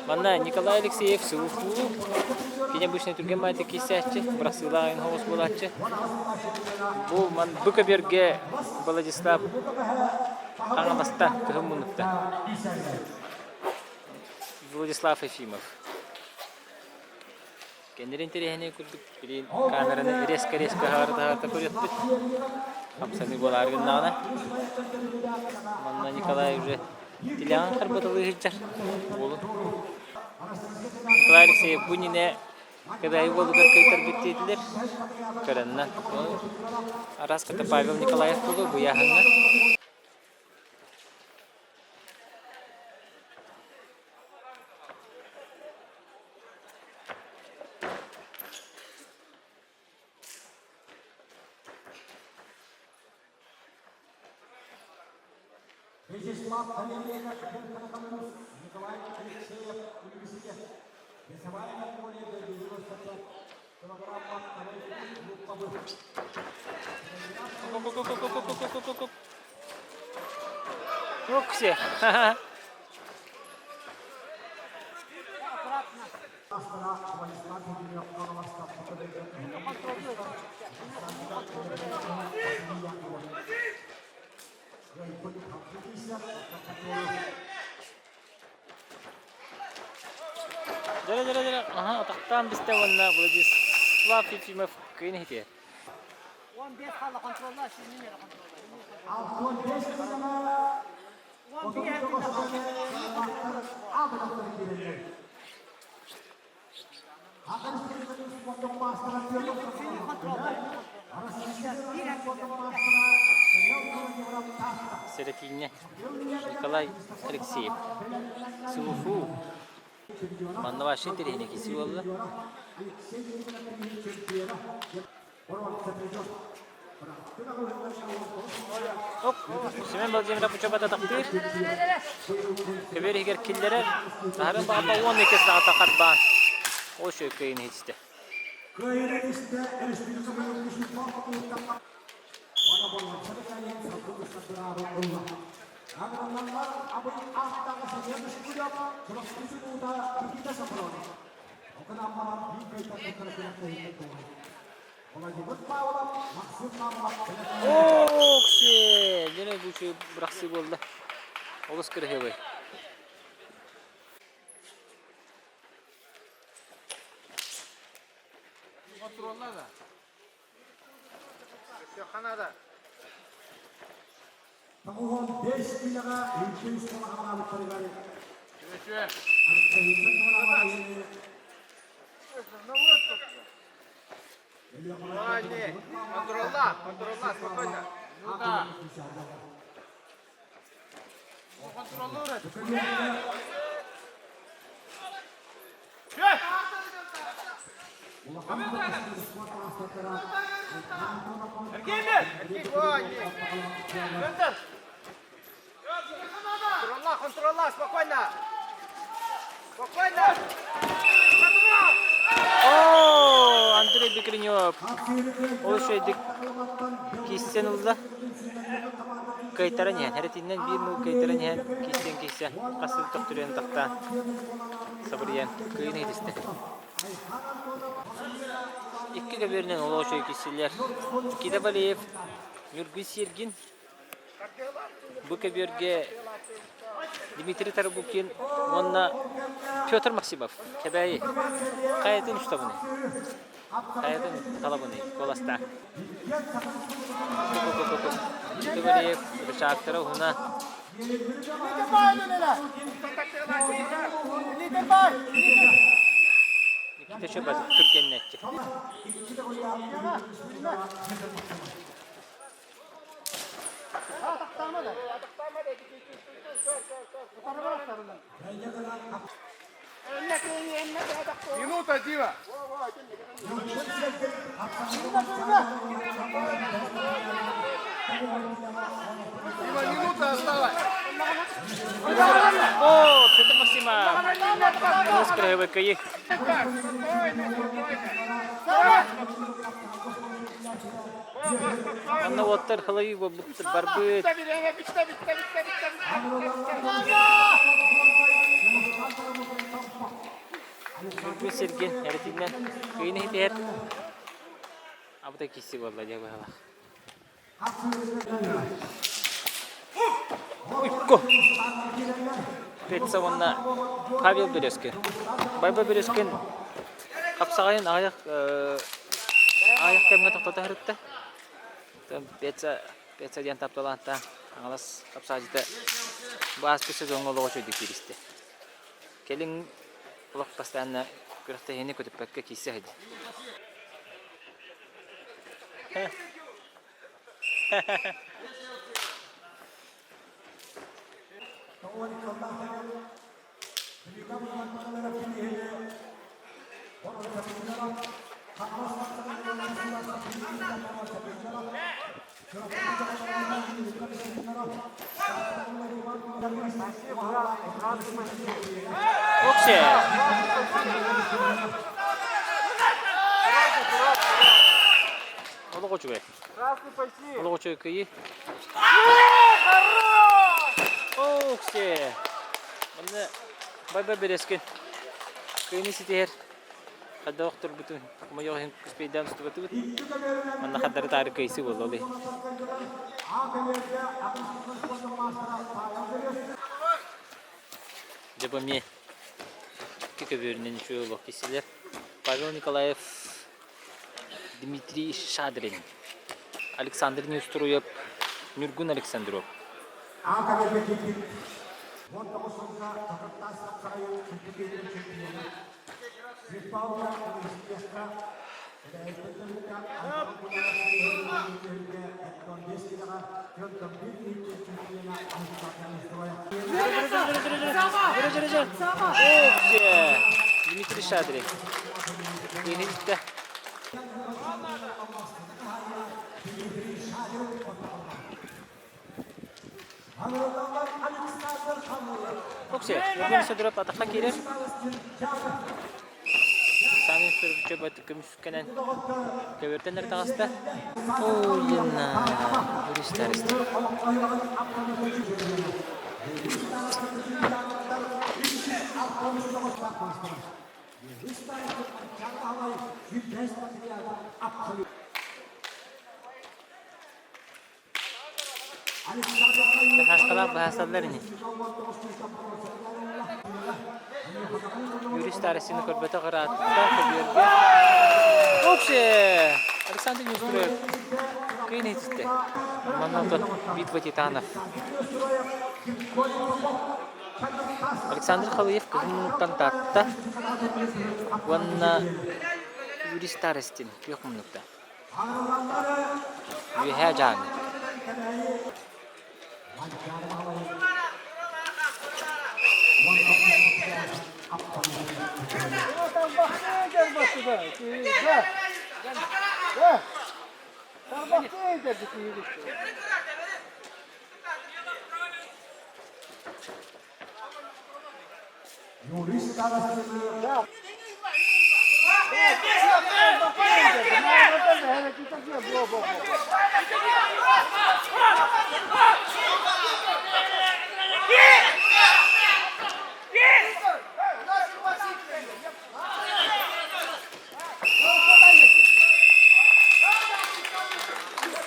Bana Nikolay Alexeyev Sılıflı. Yine bu işine Türkiye mayda kişilerçi. Brasılayın havuz bulatçı. Bu köperge Vladislav Anamasta kıhımınlıkta. Владислав Ефимов. Кендерин терехне курдук билин камераны резко харта көрөтпүт. Хамсаны боларгыннана. Манна Николай уже тилян карбатылы хыжар. Болу. Николай Алексеев Бунине когда его кайтар биттидилер. Көрөннөн. Араската Павел Николаев болу буяханга. Вячеслав Олегович, Николай Алексеев, университет. Весовая категория до 95 килограммов, группа Б. Укси. Жара. Ага, атактан бизде ванна Владислав Ефимов кыйын хите. 15 хала контролла, сиз неме Середине Николай Алексеев. Суфу. Манна вашин терехне киси болду. Оп, Семен Владимиров учебата тактыр. Көбөр егер киллерер, тарын багында 12 саатта катбан. Ошо кыйын хечти. Окси, дене бучу браксы болду. Олус кыргыбы. Kontrollada. Kanada. Tahun 5 milaga ülke üstüne havalı karıları. Evet. Контролла, спокойно. Ну да. Контролирует. Контролла, спокойно. Спокойно. О, Андрей Бекренев. Олшойдик киссен улда. Кайтаран ян. Хәретиннән бир мул кайтаран ян. Киссен. Касыл токтурен тактан. Сабырян. Кыйын едисте. Икки көберінен олошой киселер. Кидабалиев, Нургүл Сергин. Бұл көберге Дмитрий Тарабукин, онна Петр Максимов. Кебәйі. Қайатын ұштабыны. Қайатын талабыны. Коласта. Кидабалиев, Рышақтары ғына. Никита Шебаз, Түркеннен әтті. Минута, Дива. Дима, минута осталась. О, Петр Максимов. Раскрывай каи. Анна оттар халави боттар барбыт. Нургүл Сергин, Хәретиннән кыйын хитер. Абыта киси болла дия бала. Уйко. Петса онна Павел Березкин. Байба Березкин капсағайын аяқ кемге тоқтата хүрітті. Петса ден тапталанта аңалас капсағажыда баас песе жоңғолығы чөйді керісті. Келің ұлық бастағына күріқті ені көтіппәкке кейсе хайды. Оксе. Олығы чүгай. Олығы чүгай күйі. Оксе. Бұнды Байба Березкин. Күйіні сетер. Қадда оқтыр бұтын. Құма жоғын күспейден ұсты бұты бұт. Мұнда қаддары тары көйсі болды олай. Жабы ме көберінен үші кесілер. Павел Николаев, Дмитрий Шадрин, Александр Неустроев, Нюргун Александров. Дмитрий Шадрин. Видите? Оксе, бүгін сөдіріп атаққа келер. Саңын сүріп жөбәті көміскенен көбертенер тағасты. Ойына, юристер істі. Bahaslarlar ini. Юрист арасында көрбөтө караатта көбөргө. Оксе, Александр Неустроев. Кыйнетти. Манато битва титанов. Александр Халыев контакта. Ванна юрист арастин ёкмунукта. Юхажан.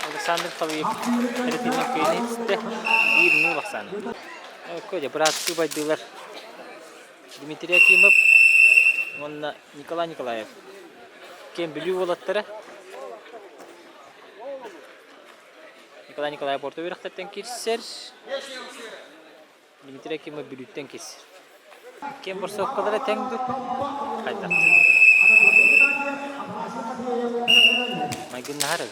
Александр Халыев ретинен көйнетті биріні бақсан. Көде біраз күбай дылар. Дмитрий Акимов, онна Николай Николаев. Кем білу олаттары. Николай Николаев орта өріқтаттен керсер. Дмитрий Акимов білуттен керсер. Кем бір соққалары тәңді. Қайда. Майгын нағары.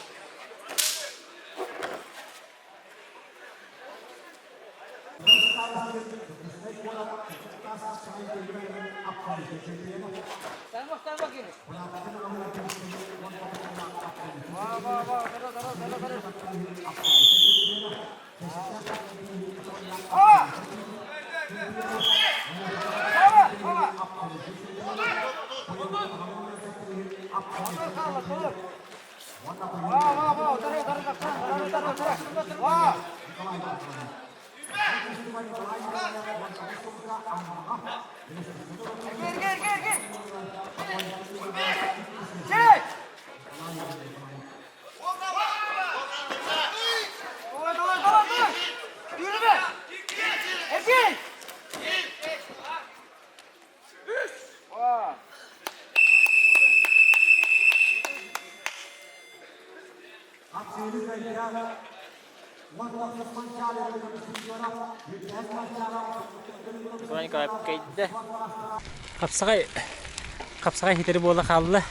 Kapsagay hiteri bola kallı.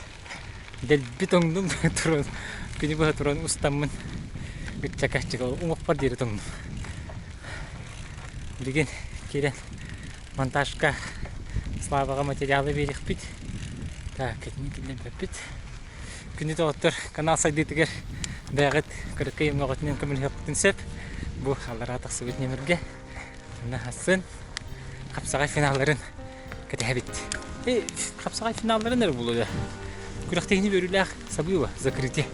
Delbit oңдum турун. Күнү бу турун устаммын. Бик чакаччык умукпар дери тоңдум. Биген керен монтажка слабага материалы берикпит. Так, кетин пепит. Күнү доктор канал сайдытыгер бәгыт кыркыйым ноготнен көмүл хептин сеп. Бу алара тахсыбыт немерге. Мына хасын Kapsagay finalların кетебит. Kapsagay finalları nere buluyor? Күрәктегини бөрүләк сабыйва закрытие.